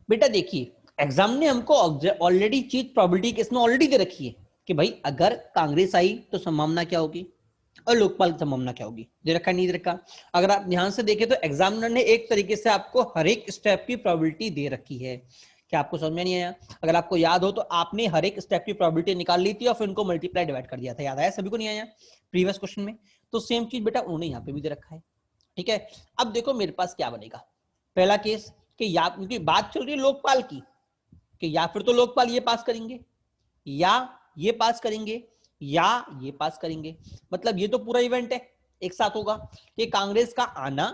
बेटा देखिए, एग्जाम ने हमको ऑलरेडी चीज प्रोबेबिलिटी केस में ऑलरेडी दे रखी है कि भाई अगर कांग्रेस आई तो संभावना क्या होगी, और लोकपाल की संभावना क्या होगी, दे रखा नहीं दे रखा। अगर आप ध्यान से देखें तो एग्जामिनर ने एक तरीके से आपको हर एक स्टेप की प्रोबेबिलिटी दे रखी है। क्या आपको समझ में नहीं आया? अगर आपको याद हो तो आपने हर एक स्टेप की प्रोबेबिलिटी निकाल ली थी और फिर उनको मल्टीप्लाई डिवाइड कर दिया था, याद आया सभी को? नहीं आया प्रीवियस क्वेश्चन में? तो सेम चीज बेटा उन्होंने यहाँ पे भी दे रखा है। ठीक है, अब देखो मेरे पास क्या बनेगा। पहला केस कि या, क्योंकि बात चल रही है लोकपाल की, कि या फिर तो लोकपाल ये पास करेंगे, या ये पास करेंगे, या ये पास करेंगे। मतलब ये तो पूरा इवेंट है, एक साथ होगा कि कांग्रेस का आना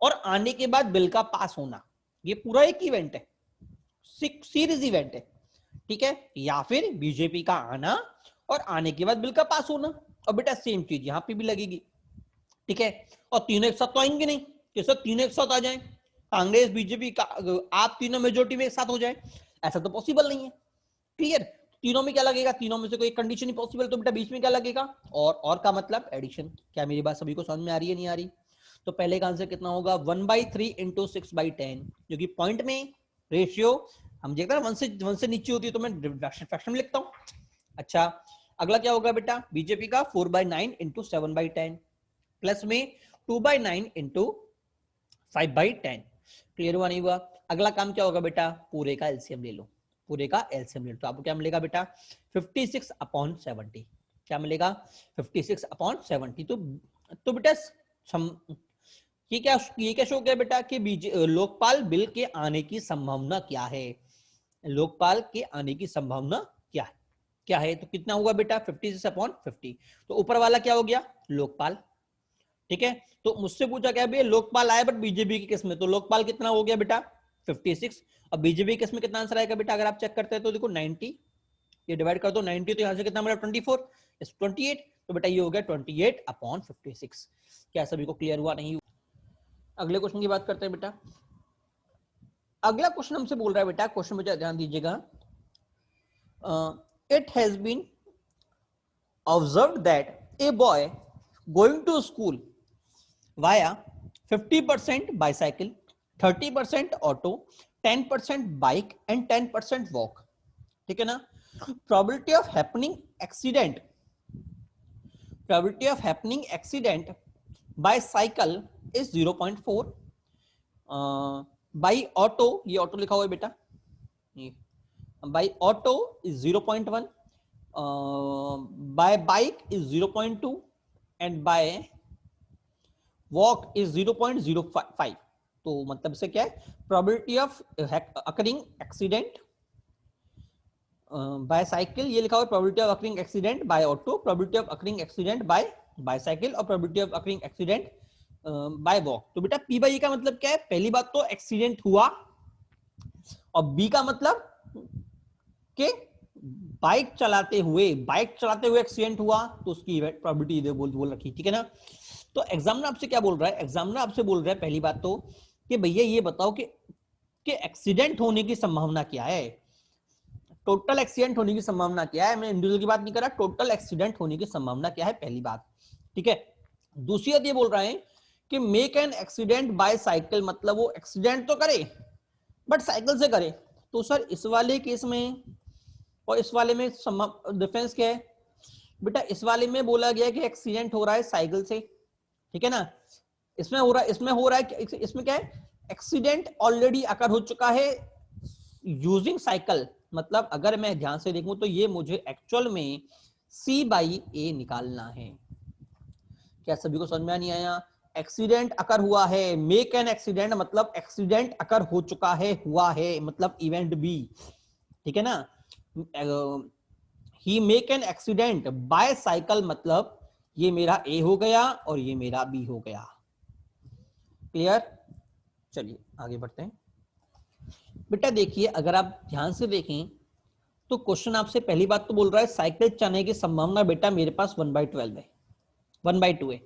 और आने के बाद बिल का पास होना, ये पूरा एक इवेंट है, सीरीज इवेंट है। ठीक है, या फिर बीजेपी का आना और आने के बाद बिल का पास होना। और बेटा सेम चीज यहां पे भी लगेगी। ठीक है, और तीनों एक साथ तो आएंगे नहीं कि सर तीनों एक साथ आ जाए, कांग्रेस बीजेपी का आप तीनों मेजोरिटी में एक साथ हो जाए, ऐसा तो पॉसिबल नहीं है। क्लियर? तीनों में क्या लगेगा, तीनों में से कोई कंडीशन ही पॉसिबल, तो बेटा बीच में क्या लगेगा, और का मतलब एडिशन। क्या मेरी बात सभी को समझ में आ रही है, नहीं आ रही? तो पहले का आंसर कितना होगा, 1/3 इंटू 6/10, जो कि पॉइंट में रेशियो हम देखते हैं 1 से नीचे होती है तो मैं फ्रैक्शन में लिखता हूं। अच्छा, अगला क्या होगा बेटा, बीजेपी का 4/9 इंटू 7/10, प्लस में 2/9 इंटू 5/10। क्लियर हुआ नहीं हुआ? अगला काम क्या होगा बेटा, पूरे का एलसीएम ले लो, पूरे का एलसीएम ले लो। तो आपको क्या मिलेगा बेटा, 56/70। क्या मिलेगा, 56/70। तो बेटा ये क्या शो किया बेटा कि लोकपाल बिल के आने की संभावना क्या है, लोकपाल के आने की संभावना क्या है, क्या है? तो कितना हुआ बेटा, 56/50। तो ऊपर वाला क्या हो गया, लोकपाल। ठीक है, तो मुझसे पूछा क्या भैया, लोकपाल आया बट बीजेपी की किस्म में, तो लोकपाल कितना हो गया बेटा, 56। और बीजेपी की किस्म में कितना आंसर आएगा बेटा, अगर आप चेक करते हैं तो देखो 90, ये डिवाइड कर दो 90, तो यहां से कितना मिला 24, 28। तो बेटा ये हो गया 28/56। क्या सभी को क्लियर हुआ, नहीं हुआ? अगले क्वेश्चन की बात करते हैं बेटा। अगला क्वेश्चन हमसे बोल रहा है बेटा, क्वेश्चन में ध्यान दीजिएगा, it has been observed that a boy going to school via 50% bicycle, 30% auto, 10% bike and 10% walk. ठीक है ना? probability of happening accident by cycle is 0.4, by auto, ये auto लिखा हुआ है बेटा, by auto is 0.1, by bike is 0.2 and by walk is 0.05। तो मतलब से क्या है, probability of occurring accident by cycle, ये लिखा हुआ है probability of occurring accident by auto, probability of occurring accident by bicycle और probability of occurring accident by walk. तो बेटा पी बाई ए का मतलब क्या है, पहली बात तो एक्सीडेंट हुआ, और बी का मतलब कि बाइक चलाते हुए एक्सीडेंट हुआ, तो उसकी प्रोबेबिलिटी बोल रखी। ठीक है ना? तो एग्जामिनर आपसे क्या बोल रहा है, एग्जामिनर आपसे बोल रहा है पहली बात तो कि भैया ये बताओ कि एक्सीडेंट होने की संभावना क्या है, टोटल एक्सीडेंट होने की संभावना क्या है। मैं इंडिविजुअल की बात नहीं कर रहा, टोटल एक्सीडेंट होने की संभावना क्या है, पहली बात। ठीक है, दूसरी बात ये बोल रहा है कि make an accident by cycle, मतलब वो एक्सीडेंट तो करे बट साइकिल से करे। तो सर इस वाले केस में और इस वाले में डिफरेंस क्या है बेटा, इस वाले में बोला गया कि एक्सीडेंट हो रहा है साइकिल से, ठीक है ना, इसमें हो रहा है इसमें क्या है, एक्सीडेंट ऑलरेडी अकर हो चुका है यूजिंग साइकिल। मतलब अगर मैं ध्यान से देखूं तो ये मुझे एक्चुअल में C/A निकालना है। क्या सभी को समझ में नहीं आया? एक्सीडेंट अकर हुआ है, मेक एन एक्सीडेंट मतलब एक्सीडेंट अकर हो चुका है, हुआ है मतलब इवेंट बी। ठीक है ना? He make an accident by cycle मतलब ये मेरा ए हो गया और ये मेरा बी हो गया। क्लियर? चलिए आगे बढ़ते हैं बेटा। देखिए अगर आप ध्यान से देखें तो क्वेश्चन आपसे पहली बात तो बोल रहा है साइकिल चलने की संभावना बेटा मेरे पास 1/12 है, 1/2 है।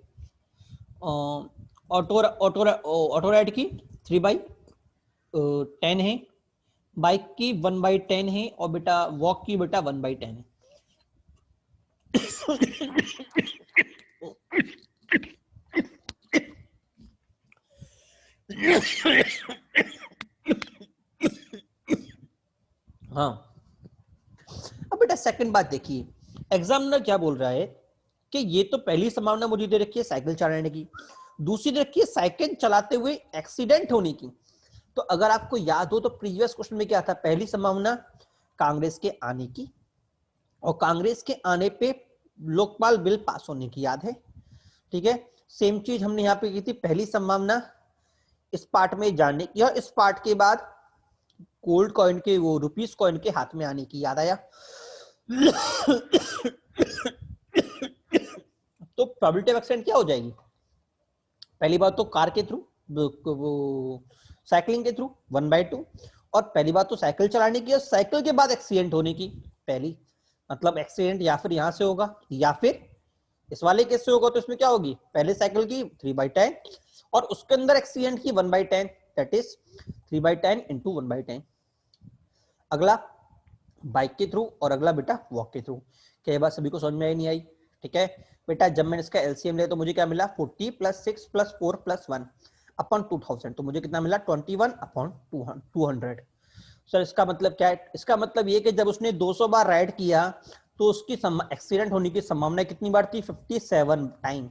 ऑटो राइड की 3/10 है, बाइक की 1/10 है और बेटा वॉक की बेटा 1/10 है। हाँ, अब बेटा सेकंड बात देखिए, एग्जामिनर क्या बोल रहा है कि ये तो पहली संभावना मुझे दे रखी है साइकिल चलाने की, दूसरी दे रखी है साइकिल चलाते हुए एक्सीडेंट होने की। तो अगर आपको याद हो तो प्रीवियस क्वेश्चन में क्या था, पहली संभावना कांग्रेस के आने की, और कांग्रेस के आने पे लोकपाल बिल पास होने की, याद है? ठीक है, सेम चीज हमने यहाँ पे की थी, पहली संभावना इस पार्ट में जाने की और इस पार्ट के बाद गोल्ड कॉइन के, वो रुपीस कॉइन के हाथ में आने की, याद आया? तो प्रोबेबिलिटी ऑफ एक्सीडेंट क्या हो जाएगी? पहली बात तो कार के थ्रू, वो साइकिलिंग के थ्रू 1/2, और पहली बात तो साइकिल चलाने की और साइकिल के बाद एक्सीडेंट होने की। पहली मतलब एक्सीडेंट या फिर यहां से होगा या फिर इस वाले केस से होगा, तो इसमें क्या होगी, पहले साइकिल की 3/10 और उसके अंदर एक्सीडेंट की 1/10, दैट इज 3/10 इंटू 1/10। अगला बाइक के थ्रू और अगला बेटा वॉक के थ्रू। क्या ये बात सभी को समझ में आई नहीं आई? ठीक है बेटा, जब मैंने इसका एलसीएम लिया तो मुझे क्या मिला, 40 + 6 + 4 + 1 अपॉन 2000, तो मुझे कितना मिला, 21 अपॉन 200। सर इसका मतलब क्या है? इसका मतलब ये कि जब उसने 200 बार राइड किया तो उसकी एक्सीडेंट होने की संभावना कितनी बार थी, 57 टाइम।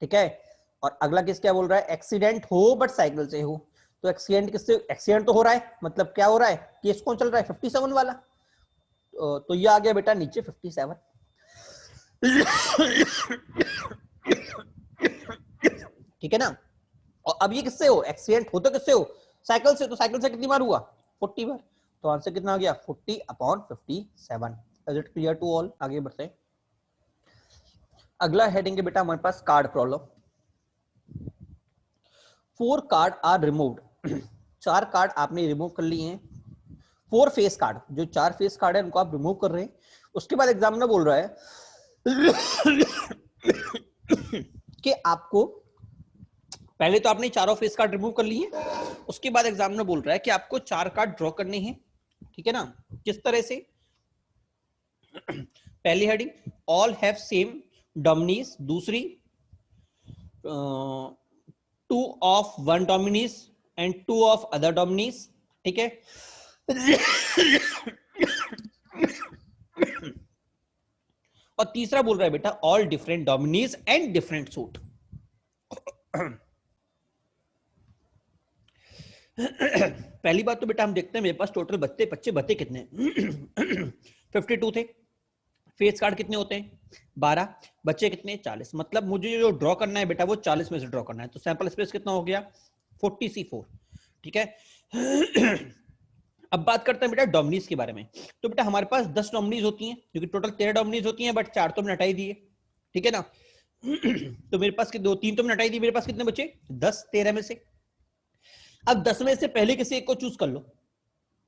ठीक है, और अगला केस क्या बोल रहा है, एक्सीडेंट हो बट साइकिल से हो। तो एक्सीडेंट किससे, एक्सीडेंट तो हो रहा है, मतलब क्या हो रहा है, केस कौन चल रहा है, 57 वाला। तो ये आ गया बेटा नीचे 57। ठीक है ना? और अब ये किससे हो, एक्सीडेंट होता किससे हो, साइकिल से, तो साइकिल से कितनी बार हुआ, 40 बार। तो आंसर कितना आ गया, 40 upon 57। Is it clear to all? आगे बढ़ते हैं। अगला हेडिंग है बेटा हमारे पास card problem. 4 card are removed. 4 card आपने रिमूव कर लिए हैं। 4 फेस कार्ड, जो 4 फेस कार्ड है उनको आप रिमूव कर रहे हैं। उसके बाद एग्जामिनर बोल रहा है कि आपको, पहले तो आपने चारों फेस कार्ड रिमूव कर लिए, उसके बाद एग्जामिनर बोल रहा है कि आपको 4 कार्ड ड्रॉ करने हैं। ठीक है ना? किस तरह से? पहली heading, all have same dominoes. दूसरी, 2 of one dominoes and 2 of other dominoes. ठीक है, और तीसरा बोल रहा है बेटा all different dominoes and different suit. पहली बात तो बेटा हम देखते हैं मेरे पास टोटल बच्चे कितने 52 थे। फेस कार्ड कितने होते हैं, 12। बच्चे कितने, 40। मतलब मुझे जो ड्रॉ करना है बेटा वो 40 में से ड्रॉ करना है। तो सैंपल स्पेस कितना हो गया, 40C4। ठीक है। अब बात करते हैं बेटा डोमिनीज के बारे में। तो बेटा हमारे पास 10 डोमिनीज होती हैं, क्योंकि टोटल 13 डोमिनीज होती हैं, बट 4 तो हमने हटा ही दिए। ठीक है ना? तो मेरे पास 3 तो हमने हटाई दी, मेरे पास कितने बचे, 10 13 में से। अब 10 में से पहले किसी एक को चूज कर लो।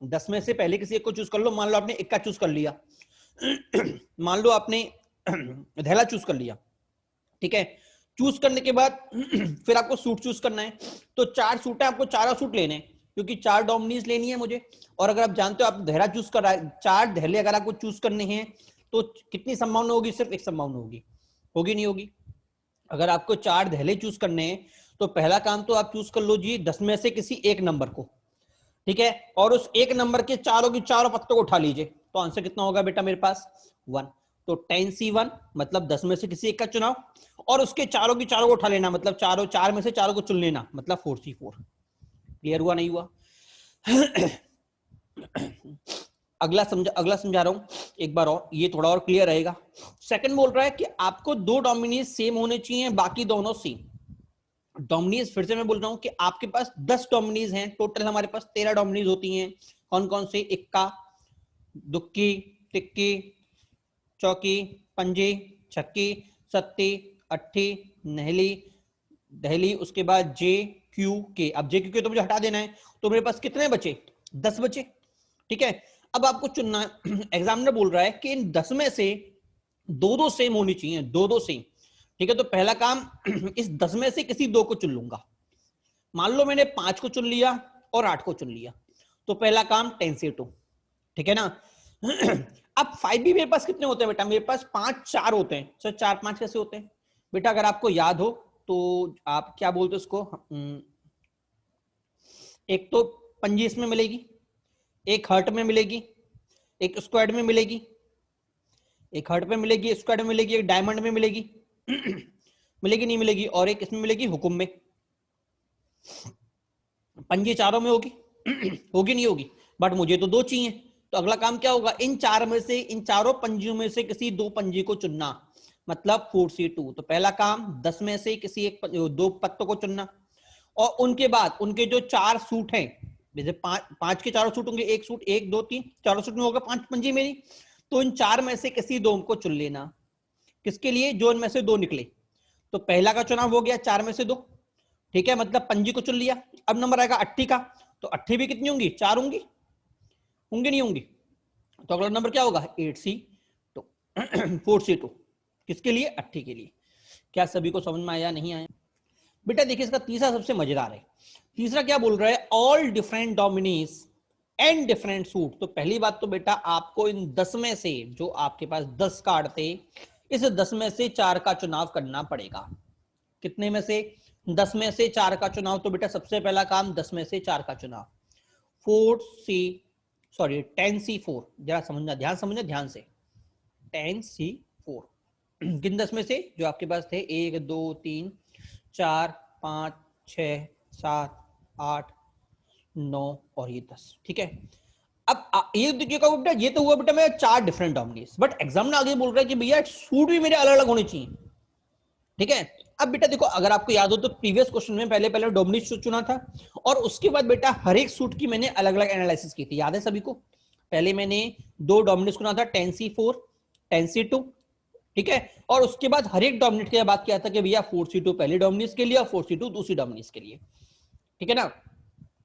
10 में से पहले किसी एक को चूज कर लो। मान लो आपने इक्का चूज कर लिया, मान लो आपने धैला चूज कर लिया। ठीक है, चूज करने के बाद फिर आपको सूट चूज करना है। तो 4 सूट है, आपको चारों सूट लेने हैं, क्योंकि 4 डोमिनीज लेनी है मुझे। और अगर आप जानते हो आप धैला चूज कर रहा है, 4 धैले अगर आपको चूज करने हैं तो कितनी संभावना होगी, सिर्फ एक संभावना होगी, होगी नहीं होगी? अगर आपको 4 धैले चूज करने हैं तो पहला काम तो आप चूज कर लो जी 10 में से किसी एक नंबर को। ठीक है, और उस एक नंबर के चारों की चारों पत्तों को उठा लीजिए। तो आंसर कितना होगा बेटा मेरे पास, 1। तो 10C1 मतलब 10 में से किसी एक का चुनाव, और उसके चारों की चारों को उठा लेना, मतलब 4 में से चारों को चुन लेना, मतलब 4C4। क्लियर हुआ नहीं हुआ? अगला समझा रहा हूं एक बार और, ये थोड़ा और क्लियर रहेगा। सेकंड बोल रहा है कि आपको 2 डोमिनीज सेम होने चाहिए, बाकी दोनों सेम। डोमिनीज फिर से मैं बोल रहा हूं कि आपके पास 10 डोमिनीज हैं, टोटल हमारे पास 13 डोमिनीज होती हैं। कौन कौन से, इक्का, दुक्की, टिक्की, चौकी, पंजे, छक्की, सत्ती, अट्ठी, नहली, दहली, उसके बाद जे क्यू के। अब जे क्यू के तो मुझे हटा देना है, तो मेरे पास कितने बचे, 10 बचे। ठीक है, अब आपको चुनना है। एग्जामिनर बोल रहा है कि इन 10 में से 2-2 सेम होनी चाहिए, 2-2 सेम। ठीक है, तो पहला काम इस 10 में से किसी 2 को चुन लूंगा। मान लो मैंने 5 को चुन लिया और 8 को चुन लिया, तो पहला काम 10C2। ठीक है ना? अब 5 भी मेरे पास कितने होते हैं बेटा, मेरे पास 5 4 होते हैं। सर 4 5 कैसे होते हैं बेटा? अगर आपको याद हो तो आप क्या बोलते उसको, एक तो पंजी इसमें मिलेगी, एक हर्ट में मिलेगी, एक स्क्वाड में मिलेगी, एक हर्ट पे मिलेगी, स्क्वाड में मिलेगी, एक डायमंड में मिलेगी मिलेगी नहीं मिलेगी, और एक इसमें मिलेगी हुकुम में। पंजी चारों में होगी होगी नहीं होगी, बट मुझे तो 2 चाहिए। तो अगला काम क्या होगा, इन 4 में से, इन चारों पंजियों में से किसी 2 पंजी को चुनना, मतलब 4C2। तो पहला काम 10 में से किसी 2 पत्तों को चुनना, और उनके बाद उनके जो 4 सूट हैं, जैसे 5 के चारों सूट होंगे, एक सूट 1 2 3 चारों सूट में होगा 5 पंजी मेरी, तो इन 4 में से किसी 2 को चुन लेना। किसके लिए, जो इनमें से 2 निकले। तो पहला का चुनाव हो गया 4 में से 2, ठीक है, मतलब पंजी को चुन लिया। अब नंबर आएगा 80 का, तो 80 भी कितनी होंगी, 4 होंगी, होंगी नहीं होंगी। तो अगला नंबर क्या होगा, 8C2 4C2 किसके लिए, 80 के लिए। क्या सभी को समझ में आया, नहीं आया? बेटा देखिए इसका तीसरा सबसे मजेदार है। तीसरा क्या बोल रहा है, all different dominoes and different suit. तो पहली बात तो बेटा आपको इन 10 में से, जो आपके पास 10 कार्ड थे, इस 10 में से 4 का चुनाव करना पड़ेगा। कितने में से, 10 में से 4 का चुनाव। तो बेटा सबसे पहला काम 10 में से 4 का चुनाव, 10C4, जरा समझना, ध्यान समझना ध्यान से, 10C4 किन 10 में से, जो आपके पास थे 1 2 3 4 5 6 7 8 9 और ये 10, ठीक है। अब ये देखिएगा बेटा, ये तो हुआ बेटा मेरा 4 डिफरेंट डोमिनीज, बट एग्जाम में आगे बोल रहा है कि भैया सूट भी मेरे अलग अलग होने चाहिए, ठीक है। अब बेटा देखो, अगर आपको याद हो तो प्रीवियस क्वेश्चन में पहले पहले डोमिनीज चुना था, और उसके बाद बेटा हर एक सूट की मैंने अलग अलग एनालिसिस की थी, याद है सभी को। पहले मैंने 2 डोमिनीज चुना था, 10C4 10C2, ठीक है, और उसके बाद हर एक डोमिनेट की बात किया था कि भैया 4C2 पहले डोमिनीज के लिए और 4C2 दूसरी डोमिनीज के लिए, ठीक है ना।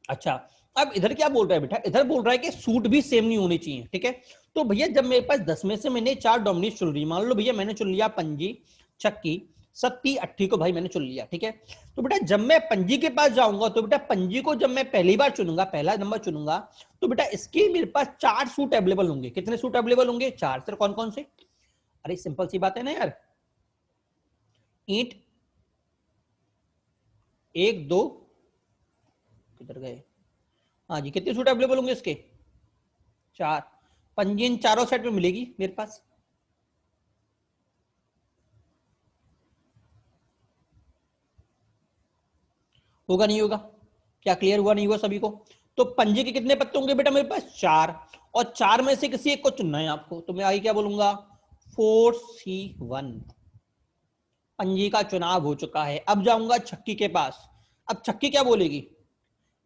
अच्छा, अब इधर क्या बोल रहा है बेटा, इधर बोल रहा है कि सूट भी सेम नहीं होने चाहिए, ठीक है। तो भैया जब मेरे पास 10 में से मैंने 4 डोमिनीज चुन ली, मान लो भैया मैंने चुन लिया पंजी चक्की सत्ती अट्ठी को, भाई मैंने चुन लिया, ठीक है। तो बेटा जब मैं पंजी के पास जाऊंगा, तो बेटा पंजी को जब मैं पहली बार चुनूंगा, पहला नंबर चुनूंगा, तो बेटा इसके मेरे पास 4 सूट अवेलेबल होंगे। कितने सूट अवेलेबल होंगे, 4। सर कौन कौन से, अरे सिंपल सी बात है ना यार, ईंट 1 2, किधर गए, हाँ जी, कितने सूट अवेलेबल होंगे इसके, 4। पंजी इन चारों सेट में मिलेगी मेरे पास, होगा नहीं होगा, क्या क्लियर हुआ नहीं हुआ सभी को। तो पंजे के कितने पत्ते होंगे बेटा मेरे पास, 4, और 4 में से किसी एक को चुनना है आपको। तो मैं आगे क्या बोलूंगा, 4C1, पंजी का चुनाव हो चुका है। अब जाऊंगा छक्की के पास, अब छक्की क्या बोलेगी,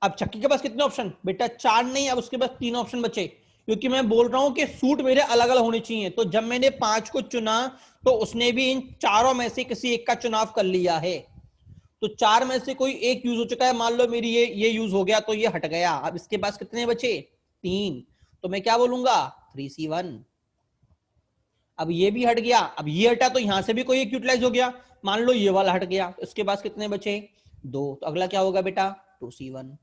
अब छक्की के पास कितने ऑप्शन बेटा, 4 नहीं, अब उसके पास 3 ऑप्शन बचे, क्योंकि मैं बोल रहा हूं कि सूट मेरे अलग अलग होने चाहिए। तो जब मैंने 5 को चुना, तो उसने भी इन चारों में से किसी एक का चुनाव कर लिया है। तो 4 में से कोई एक यूज हो चुका है, मान लो मेरी ये यूज हो गया, तो ये हट गया। अब इसके पास कितने बचे, 3, तो मैं क्या बोलूंगा, 3C1। अब ये भी हट गया, अब ये हटा तो यहां से भी कोई एक यूटिलाइज हो गया, मान लो ये वाला हट गया, इसके पास कितने बचे, 2, तो अगला क्या होगा बेटा, 2C1।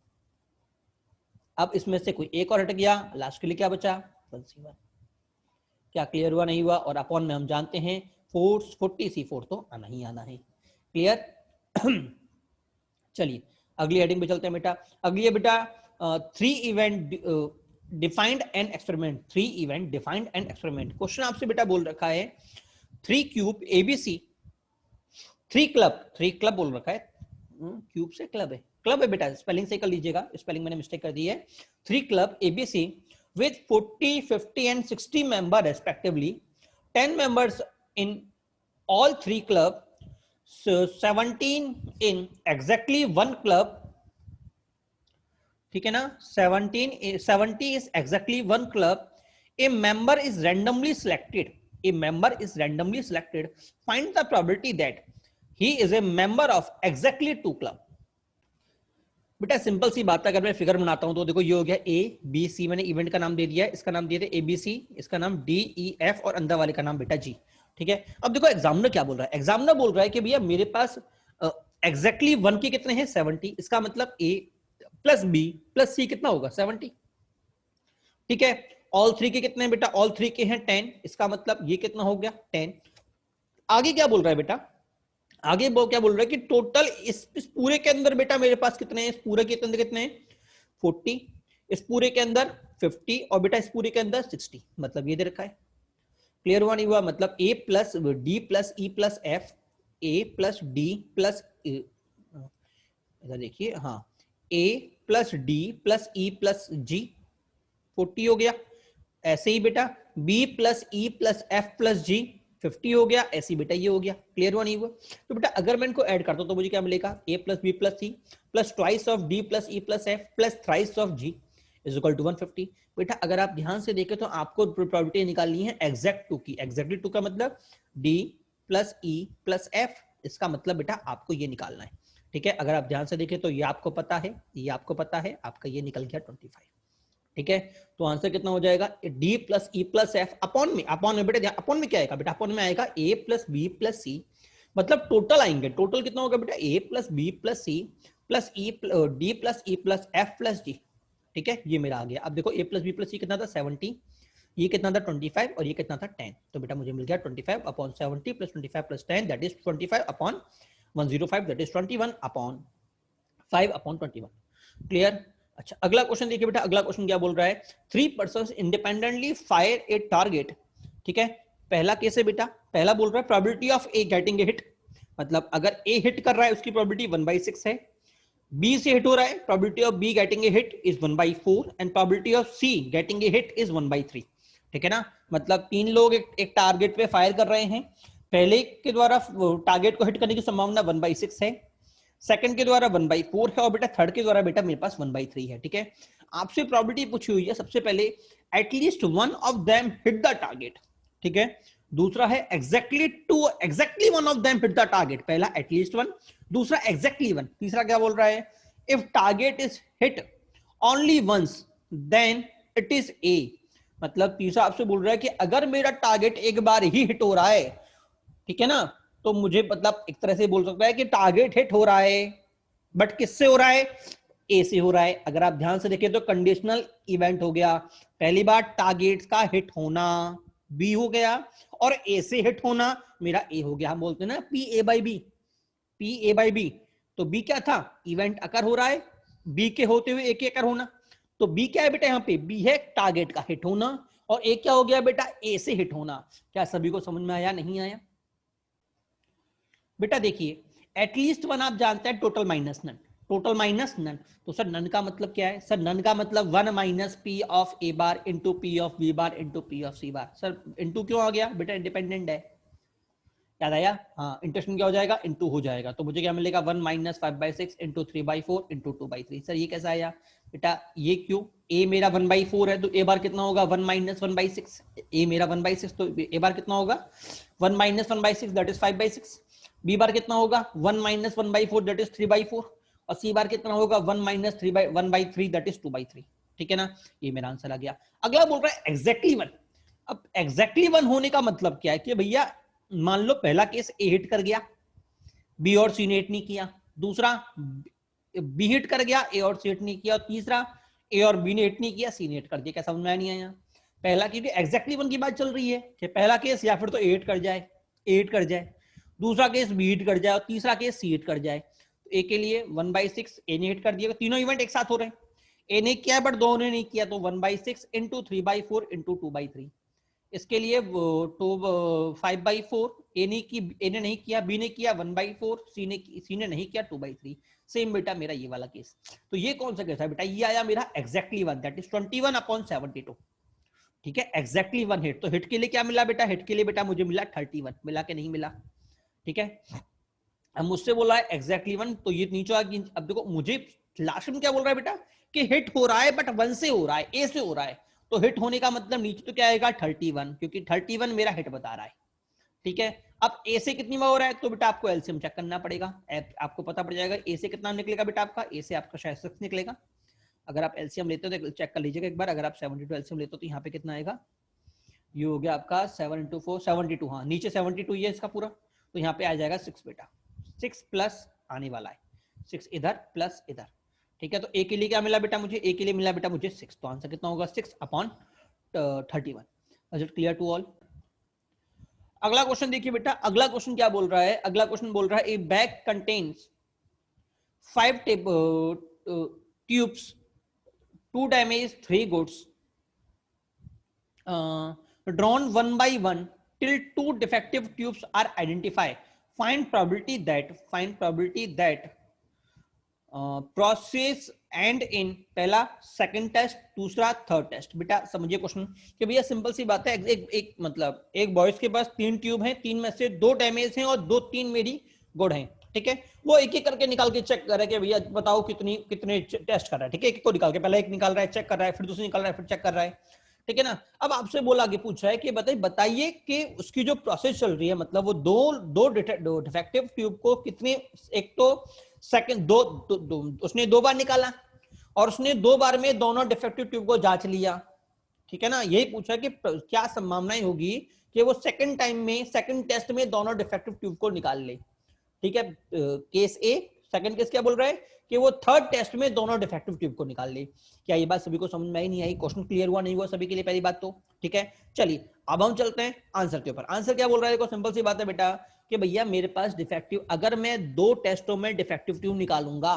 अब इसमें से कोई एक और हट गया, लास्ट के लिए क्या बचा, 1C1। क्या क्लियर हुआ नहीं हुआ, और अपॉन में हम जानते हैं 40C4 तो आना ही आना है, क्लियर। चलिए अगली हेडिंग पे चलते हैं बेटा। अगली है बेटा 3 event defined and experiment. 3 event defined and experiment. Question आपसे बेटा बोल रखा है 3 क्यूब एबीसी, 3 क्लब बोल रखा है, क्यूब से क्लब है बेटा, स्पेलिंग से कर लीजिएगा, स्पेलिंग मैंने मिस्टेक कर दी है। 3 club ABC with 40, 50 and 60 members respectively, 10 members in all 3 club, so 17 in exactly 1 club, ठीक है ना, 70 is exactly 1 club, a member is randomly selected, find the probability that he is a member of exactly 2 club। बेटा simple सी बात है, अगर मैं figure बनाता हूं तो देखो ये हो गया ए बी सी, मैंने इवेंट का नाम दे दिया है, इसका नाम दिया था एबीसी, इसका नाम डी ई एफ और अंदर वाले का नाम बेटा जी, ठीक है। अब देखो एग्जामिनर क्या बोल रहा है, एग्जामिनर बोल रहा है कि भैया मेरे पास एग्जैक्टली 1 के कितने हैं, 70, इसका मतलब ए प्लस बी प्लस सी कितना होगा, 70, ठीक है। ऑल 3 के कितने हैं बेटा, ऑल 3 के हैं 10, इसका मतलब ये कितना हो गया, 10। आगे क्या बोल रहा है बेटा, आगे वो क्या बोल रहा है कि टोटल इस पूरे के अंदर बेटा मेरे पास कितने हैं, इस पूरे के अंदर कितने हैं, 40, इस पूरे के अंदर 50 और बेटा इस पूरे के अंदर 60, मतलब ये दे रखा है। क्लियर हुआ नहीं हुआ? मतलब a plus D plus E plus F, A plus D plus, इधर देखिए, हाँ, a plus D plus E plus G, 40 हो गया। ऐसे ही बेटा b plus E plus F plus G, 50 हो गया। ऐसे ही बेटा ये हो गया। क्लियर हुआ नहीं हुआ? तो बेटा अगर मैं इनको ऐड करता हूं तो मुझे क्या मिलेगा? a plus B plus C plus twice of D plus E plus F plus thrice of G is equal to 150। बेटा अगर आप ध्यान से देखें तो आपको प्रोबेबिलिटी निकालनी है एग्जैक्ट टू की। एग्जैक्टली टू का मतलब d plus E plus F, इसका मतलब बेटा आपको ये निकालना है। ठीक है, अगर आप ध्यान से देखें तो ये आपको पता है, ये आपको पता है, आपका ये निकल गया 25। ठीक है, तो आंसर कितना हो जाएगा? d plus E plus F upon में बेटा अपॉन में क्या आएगा? बेटा अपॉन में आएगा a plus B plus C, मतलब टोटल आएंगे। टोटल कितना होगा बेटा? a plus B plus C plus E D plus E plus F plus G. ठीक है, ये मेरा आ गया। अब देखो a plus B plus C कितना था? 70, ये कितना था? 25, और ये कितना था? 10। तो बेटा मुझे मिल गया 25 upon 70 plus 25 plus 10 that is 25 upon 105 that is 21 upon 5 upon 21। Clear? अच्छा, अगला क्वेश्चन देखिए बेटा। अगला क्वेश्चन क्या बोल रहा है? 3 पर्सन्स इंडिपेंडेंटली फायर ए टारगेट। ठीक है, पहला केस है बेटा, पहला बोल रहा है probability of A getting a hit, मतलब अगर ए हिट कर रहा है उसकी प्रोबेबिलिटी 1/6 है। बी से हिट हो रहा है, probability of B getting a hit is 1/4 and probability of C getting a hit is 1/3। ठीक है ना, मतलब 3 लोग एक टारगेट पे फायर कर रहे हैं। पहले के द्वारा टारगेट को हिट करने की संभावना 1/6 है, सेकंड के द्वारा 1/4 है, और बेटा थर्ड के द्वारा बेटा मेरे पास 1/3 है। ठीक है, आपसे प्रोबेबिलिटी पूछी हुई है सबसे पहले at least one of them hit the target. ठीक है, दूसरा है exactly one of them hit the target. पहला एटलीस्ट वन, दूसरा एग्जैक्टली वन, तीसरा क्या बोल रहा है? If target is hit only once then it is A, मतलब तीसरा आपसे बोल रहा है कि अगर मेरा टारगेट एक बार ही हिट हो रहा है, ठीक है ना, तो मुझे मतलब एक तरह से बोल सकता है कि टारगेट हिट हो रहा है, बट किससे हो रहा है? ए से हो रहा है। अगर आप ध्यान से देखें तो कंडीशनल इवेंट हो गया। पहली बार टारगेट का हिट होना बी हो गया, और ए से हिट होना मेरा ए हो गया। हम बोलते हैं ना P A by B, P A by B. तो बी क्या था? इवेंट अकर हो रहा है, बी के होते हुए ए के अकर होना। तो बी क्या है बेटा? यहाँ पे बी है टारगेट का हिट होना, और ए क्या हो गया बेटा? ए से हिट होना। क्या सभी को समझ में आया? नहीं आया? बेटा देखिए, एटलीस्ट वन आप जानते हैं, total minus none, total minus none. तो सर नन का मतलब क्या है? सर नन का मतलब 1 minus P of A bar into P of B bar into P of C bar. Sir into क्यों आ गया? बेटा इंडिपेंडेंट है, याद आया? हाँ, इंटरेक्शन क्या हो जाएगा? इंटू हो जाएगा। तो मुझे क्या मिलेगा? 1 माइनस 5/6 इंटू 3/4 इंटू 2/3। सर ये कैसा आया बेटा? ये क्यों? ए मेरा 1/4 है, तो ए बार कितना होगा? 1 माइनस 1/6। ए मेरा 1/6, तो ए बार कितना होगा? 1 minus 1/6 that is 5/6। B bar कितना होगा? 1 माइनस 1/4 दैट इज 3/4। और सी बार कितना होगा? 1 माइनस 1/3 दैट इज 2/3। ठीक है ना, ये मेरा आंसर आ गया। अगला बोल रहा है एग्जैक्टली वन। अब एग्जैक्टली वन होने का मतलब क्या है? कि भैया मान लो पहला केस ए हिट कर गया, बी और सी ने हिट नहीं किया, दूसरा बी हिट कर गया, ए और सी हिट नहीं किया, और तीसरा ए और बी ने हिट नहीं किया, सी ने हिट कर दिया। क्या समझ में नहीं आया? पहला, क्योंकि एग्जैक्टली वन की बात चल रही है कि पहला केस या फिर तो ए हिट कर जाए, ए हिट कर जाए, दूसरा केस बी हिट कर जाए, और तीसरा केस सी हिट कर जाए। तो ए के लिए 1/6 ए ने हिट कर दिया, तीनों इवेंट एक साथ हो रहे हैं। ए ने किया बट दोनों ने नहीं किया, तो 1/6 इंटू 3/4 इंटू 2/3। इसके लिए 5/4 ए ने नहीं किया, बी ने किया 1/4, सी ने नहीं किया 2/3। सेम बेटा मेरा ये वाला केस। तो ये कौन सा केस है बेटा? ये आया मेरा एग्जैक्टली वन, दैट इज 21/72। ठीक है, एग्जैक्टली वन हिट। तो हिट के लिए क्या मिला बेटा? हिट के लिए बेटा मुझे मिला 31। मिला के नहीं मिला? ठीक है, अब मुझसे बोला है एग्जैक्टली वन, तो ये नीचे आ गई। अब देखो मुझे लास्ट में क्या बोल रहा है बेटा? कि हिट हो रहा है बट वन से हो रहा है, ए से हो रहा है। तो हिट होने का मतलब नीचे तो क्या आएगा? 31, क्योंकि 31 मेरा हिट बता रहा है। ठीक है, अब ए से कितनी बार हो रहा है? तो बेटा आपको एलसीएम चेक करना पड़ेगा, आपको पता पड़ जाएगा ए से कितना निकलेगा बेटा आपका। ए से आपका शायद 6 निकलेगा। अगर आप एलसीएम लेते हो तो चेक कर लीजिएगा एक बार। अगर आप 72 एलसीएम लेते हो तो यहाँ पे कितना आएगा? ये हो गया आपका 7 × 4 72। हाँ, नीचे 72 ही है इसका पूरा, तो यहाँ पे आ जाएगा 6 बेटा। 6 प्लस आने वाला है, 6 इधर प्लस इधर। ठीक है, तो ए के लिए क्या मिला बेटा मुझे? ए के लिए मिला बेटा मुझे 6। तो आंसर कितना होगा? 6/31। Is it clear to all? अगला क्वेश्चन देखिए बेटा। अगला क्वेश्चन क्या बोल रहा है? अगला क्वेश्चन बोल रहा है ए bag contains 5 tubes, 2 damage 3 goods, drawn one by one till two defective tubes are identified. Find probability that process and in पहला सेकंड टेस्ट दूसरा थर्ड टेस्ट। बेटा समझिए क्वेश्चन कि भैया सिंपल सी बात है, एक मतलब एक बॉयज के पास 3 ट्यूब हैं, 3 में से 2 डैमेज हैं और 2-3 मेरी गुड हैं, ठीक है। वो एक एक करके निकाल के चेक कर रहा है कि भैया बताओ कितने टेस्ट कर रहा है, ठीक है। एक को निकाल के पहले एक निकाल रहा है, चेक कर रहा है, फिर दूसरी निकाल रहा है, फिर चेक कर रहा है, ठीक है ना। अब आपसे बोला आगे पूछा है कि बताइए कि उसकी जो प्रोसेस चल रही है, मतलब वो दो डिफेक्टिव ट्यूब को कितने, एक तो सेकंड दो उसने 2 बार निकाला और उसने 2 बार में दोनों डिफेक्टिव ट्यूब को जांच लिया, ठीक है ना। यही पूछा कि क्या संभावनाएं होगी कि वो सेकंड टाइम में सेकंड टेस्ट में दोनों डिफेक्टिव ट्यूब को निकाल ले, ठीक है। केस ए। सेकंड केस क्या बोल रहा है कि वो थर्ड टेस्ट में दोनों डिफेक्टिव ट्यूब को निकाल ले। क्या ये बात सभी को समझ में आई नहीं आई? क्वेश्चन क्लियर हुआ नहीं हुआ सभी के लिए? पहली बात तो ठीक है। चलिए अब हम चलते हैं आंसर के ऊपर। आंसर क्या बोल रहा है? देखो सिंपल सी बात है बेटा कि भैया मेरे पास डिफेक्टिव, अगर मैं 2 टेस्टों में डिफेक्टिव ट्यूब निकालूंगा,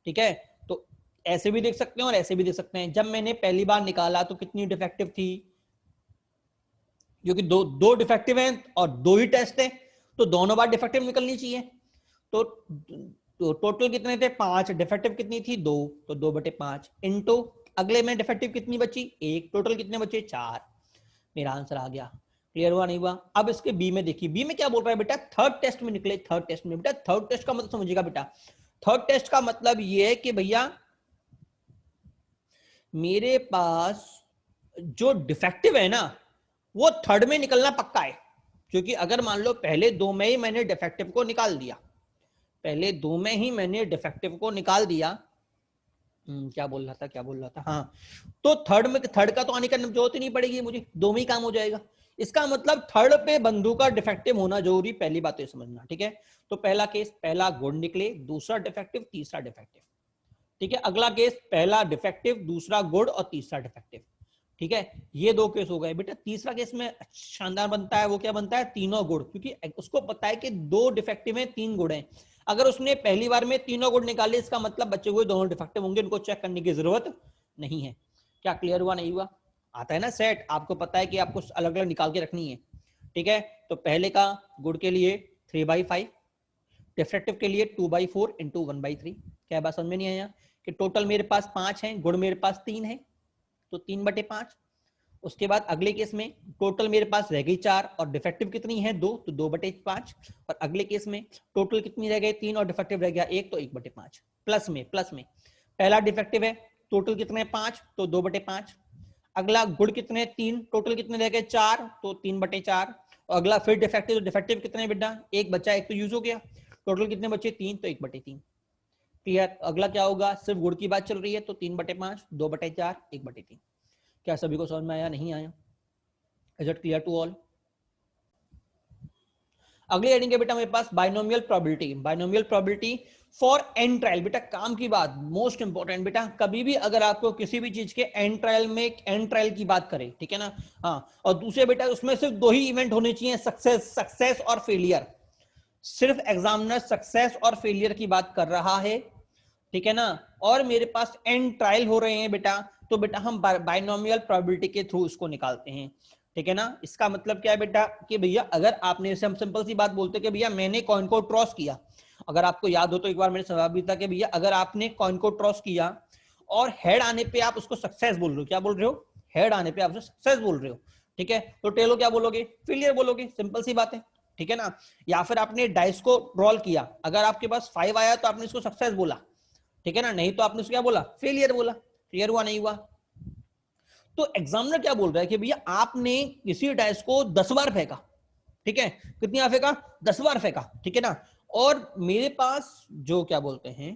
ठीक है, तो ऐसे भी देख सकते हैं और ऐसे भी देख सकते हैं। जब मैंने पहली बार निकाला तो कितनी डिफेक्टिव थी, क्योंकि दो डिफेक्टिव हैं और 2 ही टेस्ट है तो दोनों बार डिफेक्टिव निकलनी चाहिए। तो टोटल कितने थे? 5। डिफेक्टिव कितनी थी? 2, तो 2/5 इंटू अगले में डिफेक्टिव कितनी बची? 1। टोटल कितने बचे? 4। मेरा आंसर आ गया। क्लियर हुआ नहीं हुआ? अब इसके बी में देखिए, बी में क्या बोल रहा है बेटा? थर्ड टेस्ट में निकले। थर्ड टेस्ट में बेटा, थर्ड टेस्ट का मतलब समझिएगा बेटा, थर्ड टेस्ट का मतलब ये है कि भैया मेरे पास जो डिफेक्टिव है ना वो थर्ड में निकलना पक्का है। क्योंकि अगर मान लो पहले 2 में ही मैंने डिफेक्टिव को निकाल दिया, पहले 2 में ही मैंने डिफेक्टिव को निकाल दिया, क्या बोल रहा था, हाँ, तो थर्ड का तो आने का जरूरत ही नहीं पड़ेगी मुझे, 2 में ही काम हो जाएगा। इसका मतलब थर्ड पे बंदूक का डिफेक्टिव होना जरूरी, पहली बात तो समझना, ठीक है। तो पहला केस, पहला गुड निकले, दूसरा डिफेक्टिव, तीसरा डिफेक्टिव, ठीक है। अगला केस, पहला डिफेक्टिव, दूसरा गुड और तीसरा डिफेक्टिव, ठीक है। ये 2 केस हो गए बेटा। तीसरा केस में शानदार बनता है, वो क्या बनता है? तीनों गुड, क्योंकि उसको पता है कि 2 डिफेक्टिव है, 3 गुड है। अगर उसने पहली बार में तीनों गुड निकाले, इसका मतलब बचे हुए दोनों डिफेक्टिव होंगे, इनको चेक करने की जरूरत नहीं है। क्या क्लियर हुआ नहीं हुआ? आता है ना सेट, आपको पता है कि आपको अलग अलग निकाल के रखनी है, ठीक है। तो पहले का गुड के लिए 3/5, डिफेक्टिव के लिए 2/4 इंटू 1/3। क्या बात समझ में नहीं आया? कि टोटल मेरे पास 5 है, गुड मेरे पास 3 है, तो 3/5। उसके बाद अगले केस में टोटल मेरे पास रह गई 4 और डिफेक्टिव कितनी है? 2, तो 2/5। और अगले केस में टोटल कितनी रह गई? 3 और डिफेक्टिव रह गया 1, तो 1/5। प्लस में पहला डिफेक्टिव है, टोटल कितने? 5, तो 2/5। अगला गुड कितने? 3, टोटल कितने रह गए? 4, तो 3/4। और अगला फिर डिफेक्टिव, तो डिफेक्टिव कितने बेटा? 1 बचा, 1 तो यूज हो गया, टोटल कितने बचे? 3, तो 1/3। क्लियर? अगला क्या होगा? सिर्फ गुड की बात चल रही है, तो 3/5, 2/4, 1/3। क्या सभी को समझ में आया नहीं आया? Is it clear to all? अगली हेडिंग है बेटा मेरे पास binomial probability. Binomial probability for N trial. बेटा काम की बात मोस्ट इंपॉर्टेंट बेटा, कभी भी अगर आपको किसी भी चीज के एंड ट्रायल में एंड ट्रायल की बात करें, ठीक है ना, हाँ, और दूसरे बेटा उसमें सिर्फ 2 ही इवेंट होने चाहिए, सक्सेस और फेलियर। सिर्फ एग्जामिनर सक्सेस और फेलियर की बात कर रहा है, ठीक है ना, और मेरे पास एंड ट्रायल हो रहे हैं बेटा, तो बेटा हम बाइनोमियल प्रोबेबिलिटी के थ्रू इसको निकालते हैं, ठीक है ना। इसका मतलब क्या है बेटा कि भैया अगर आपने, हम सिंपल सी बात बोलते कि भैया मैंने कॉइन को टॉस किया, अगर आपको याद हो तो एक बार मैंने सवाल भी था कि भैया अगर आपने कॉइन को टॉस किया और हेड आने पे आप उसको सक्सेस बोल रहे हो, क्या बोल रहे हो? हेड आने पे आप सक्सेस बोल रहे हो, ठीक है, तो टेलो क्या बोलोगे? फेलियर बोलोगे, सिंपल सी बात है, ठीक है ना। या फिर आपने डाइस को रोल किया, अगर आपके पास 5 आया तो आपने इसको सक्सेस बोला, ठीक है ना, नहीं तो आपने क्या बोला? फेलियर बोला। क्लियर हुआ नहीं हुआ? तो एग्जामिनर क्या बोल रहा है कि भैया आपने किसी डाइस को 10 बार फेंका, ठीक है, कितनी बार फेंका? 10 बार फेंका, ठीक है ना, और मेरे पास जो क्या बोलते हैं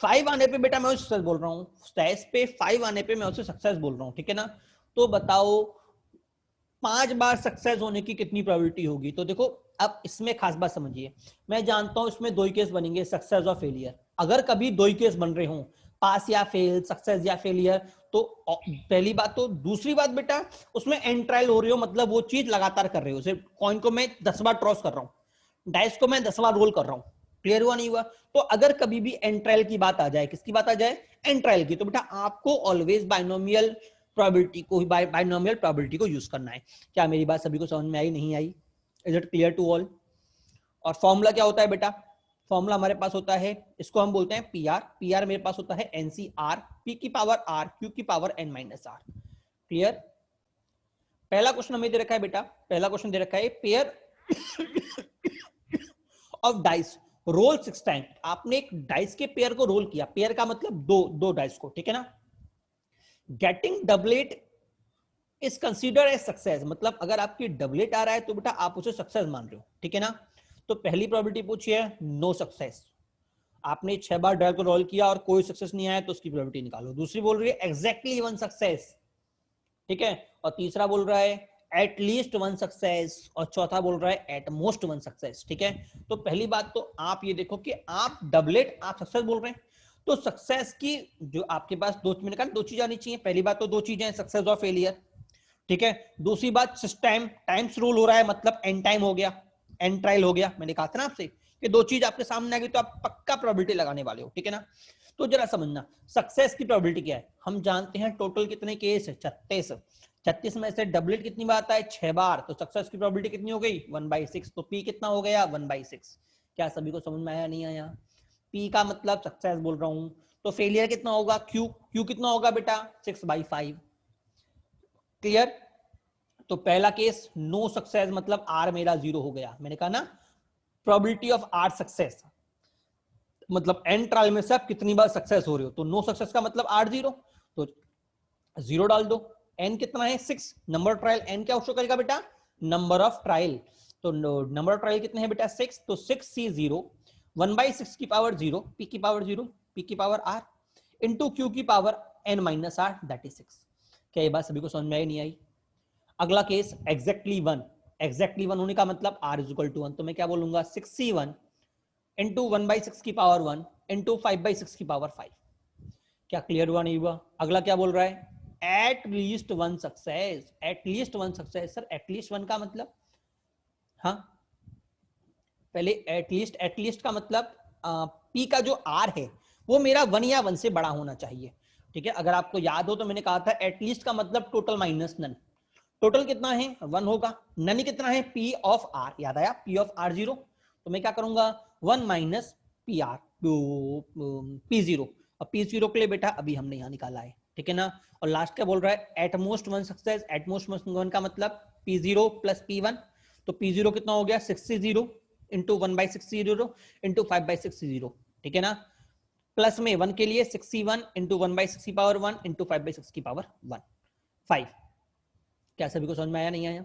5 आने पे बेटा मैं उसे सक्सेस बोल रहा हूं, डाइस पे 5 आने पे मैं उसे सक्सेस बोल रहा हूं, ठीक है ना। तो बताओ 5 बार सक्सेस होने की कितनी प्रोबेबिलिटी होगी? तो देखो अब इसमें खास बात समझिए, मैं जानता हूं इसमें 2 ही केस बनेंगे, सक्सेस और फेलियर। अगर कभी 2 ही केस बन रहे हों, पास या फेल, सक्सेस या फेलियर, तो पहली बात। तो दूसरी बात बेटा, उसमें एंड ट्रायल हो रही हो, मतलब वो चीज लगातार कर रहे हो, सिर्फ कॉइन को मैं 10 बार टॉस कर रहा हूं, डाइस को मैं 10 बार रोल कर रहा हूं। क्लियर हुआ नहीं हुआ? तो अगर कभी भी एंड ट्रायल की बात आ जाए, किसकी बात आ जाए? एंड ट्रायल की, तो बेटा आपको ऑलवेज बाइनोमियल प्रोबेबिलिटी को, बाइनोमियल प्रोबेबिलिटी को यूज करना है। क्या मेरी बात सभी को समझ में आई, नहीं आई? Is it clear to all? और फॉर्मूला क्या होता है बेटा? फॉर्मूला हमारे पास होता है, इसको हम बोलते हैं पी आर। पी आर मेरे पास होता है एनसीआर, पी की पावर आर, क्यू की power N minus R. Clear? पहला क्वेश्चन हमें दे रखा है बेटा, पहला क्वेश्चन दे रखा है pair of dice role 6 time. आपने एक डाइस के पेयर को रोल किया, पेयर का मतलब दो डाइस को, ठीक है ना। Getting doublet is consider as success, मतलब अगर आपकी डबलेट आ रहा है तो बेटा आप उसे सक्सेस मान रहे हो, ठीक है ना। तो पहली प्रोबेबिलिटी पूछी है नो सक्सेस, आपने 6 बार डायल को रोल किया और कोई सक्सेस नहीं आया तो उसकी प्रोबेबिलिटी निकालो। दूसरी बोल रही है एग्जैक्टली 1 सक्सेस, ठीक है। और तीसरा बोल रहा है एट लीस्ट 1 सक्सेस, और चौथा बोल रहा है एट मोस्ट 1 सक्सेस, ठीक है। तो पहली बात तो आप ये देखो कि आप डबलेट आप सक्सेस बोल रहे हैं, तो सक्सेस की जो आपके पास मैंने कहा 2 चीजें आनी चाहिए। पहली बात तो 2 चीजें, सक्सेस और फेलियर, ठीक है। दूसरी बात सिस्टम टाइम्स रूल हो रहा है, मतलब एन टाइम हो गया, एन ट्रायल हो गया। मैंने कहा था ना आपसे कि 2 चीज आपके सामने आ गई तो आप पक्का प्रोबेबिलिटी लगाने वाले हो, ठीक है ना। तो जरा समझना सक्सेस की प्रोबेबिलिटी क्या है। हम जानते हैं टोटल कितने केस है, 36। 36 में से डबलेट कितनी बार आता है, 6 बार, तो सक्सेस की प्रोबेबिलिटी कितनी हो गई 1/6। तो पी कितना हो गया 1/6। क्या सभी को समझ में आया, नहीं आया? पी का मतलब सक्सेस बोल रहा हूं। तो फेलियर कितना होगा, क्यू, क्यू कितना होगा बेटा 6/5। क्लियर? तो पहला केस नो सक्सेस मतलब आर मेरा 0 हो गया। मैंने कहा ना प्रोबेबिलिटी ऑफ आर सक्सेस मतलब एन ट्रायल में से आप कितनी बार सक्सेस हो रहे हो, तो नो सक्सेस का मतलब आर 0, तो 0 डाल दो। एन कितना है 6, नंबर ट्रायल एन क्या शो करेगा बेटा, नंबर ऑफ ट्रायल। तो नंबर ऑफ ट्रायल कितने हैं बेटा 6, तो 6C0 1/6 की पावर 0, पी की पावर 0, पी की पावर आर इंटू क्यू की power N minus R, that is 6। क्या ये बात सभी को समझ में आई, नहीं आई? अगला केस एग्जैक्टली 1, एग्जैक्टली 1 होने का मतलब r इज इक्वल टू 1, तो मैं क्या बोलूंगा 6C1 इंटू 1/6 की पावर 1 इंटू 5/6 की पावर 5। क्या क्लियर हुआ, नहीं हुआ? अगला क्या बोल रहा है at least 1 success, at least 1 success. Sir at least 1 का मतलब, हाँ पहले एटलीस्ट का मतलब पी का जो आर है वो मेरा 1 या 1 से बड़ा होना चाहिए, ठीक है। अगर आपको याद हो तो मैंने कहा था एटलीस्ट का मतलब टोटल माइनस नन। टोटल कितना है 1 होगा, नन कितना है पी ऑफ आर, याद आया पी ऑफ आर 0, तो मैं क्या करूंगा 1 माइनस पी आर पी 0। और पी 0 के लिए बेटा अभी हमने यहां निकाला है, ठीक है ना। और लास्ट क्या बोल रहा है एटमोस्ट 1 सक्सेस, एटमोस्ट 1 का मतलब पी 0 प्लस पी 1, तो पी 0 कितना हो गया 6C0 into 1/6C0 into 5/6C0, ठीक है ना। प्लस में 1 के लिए 6C1 इंटू 1/6 की पावर 1 इंटू 5/6 की पावर 1 5। क्या सभी को समझ में आया, नहीं आया?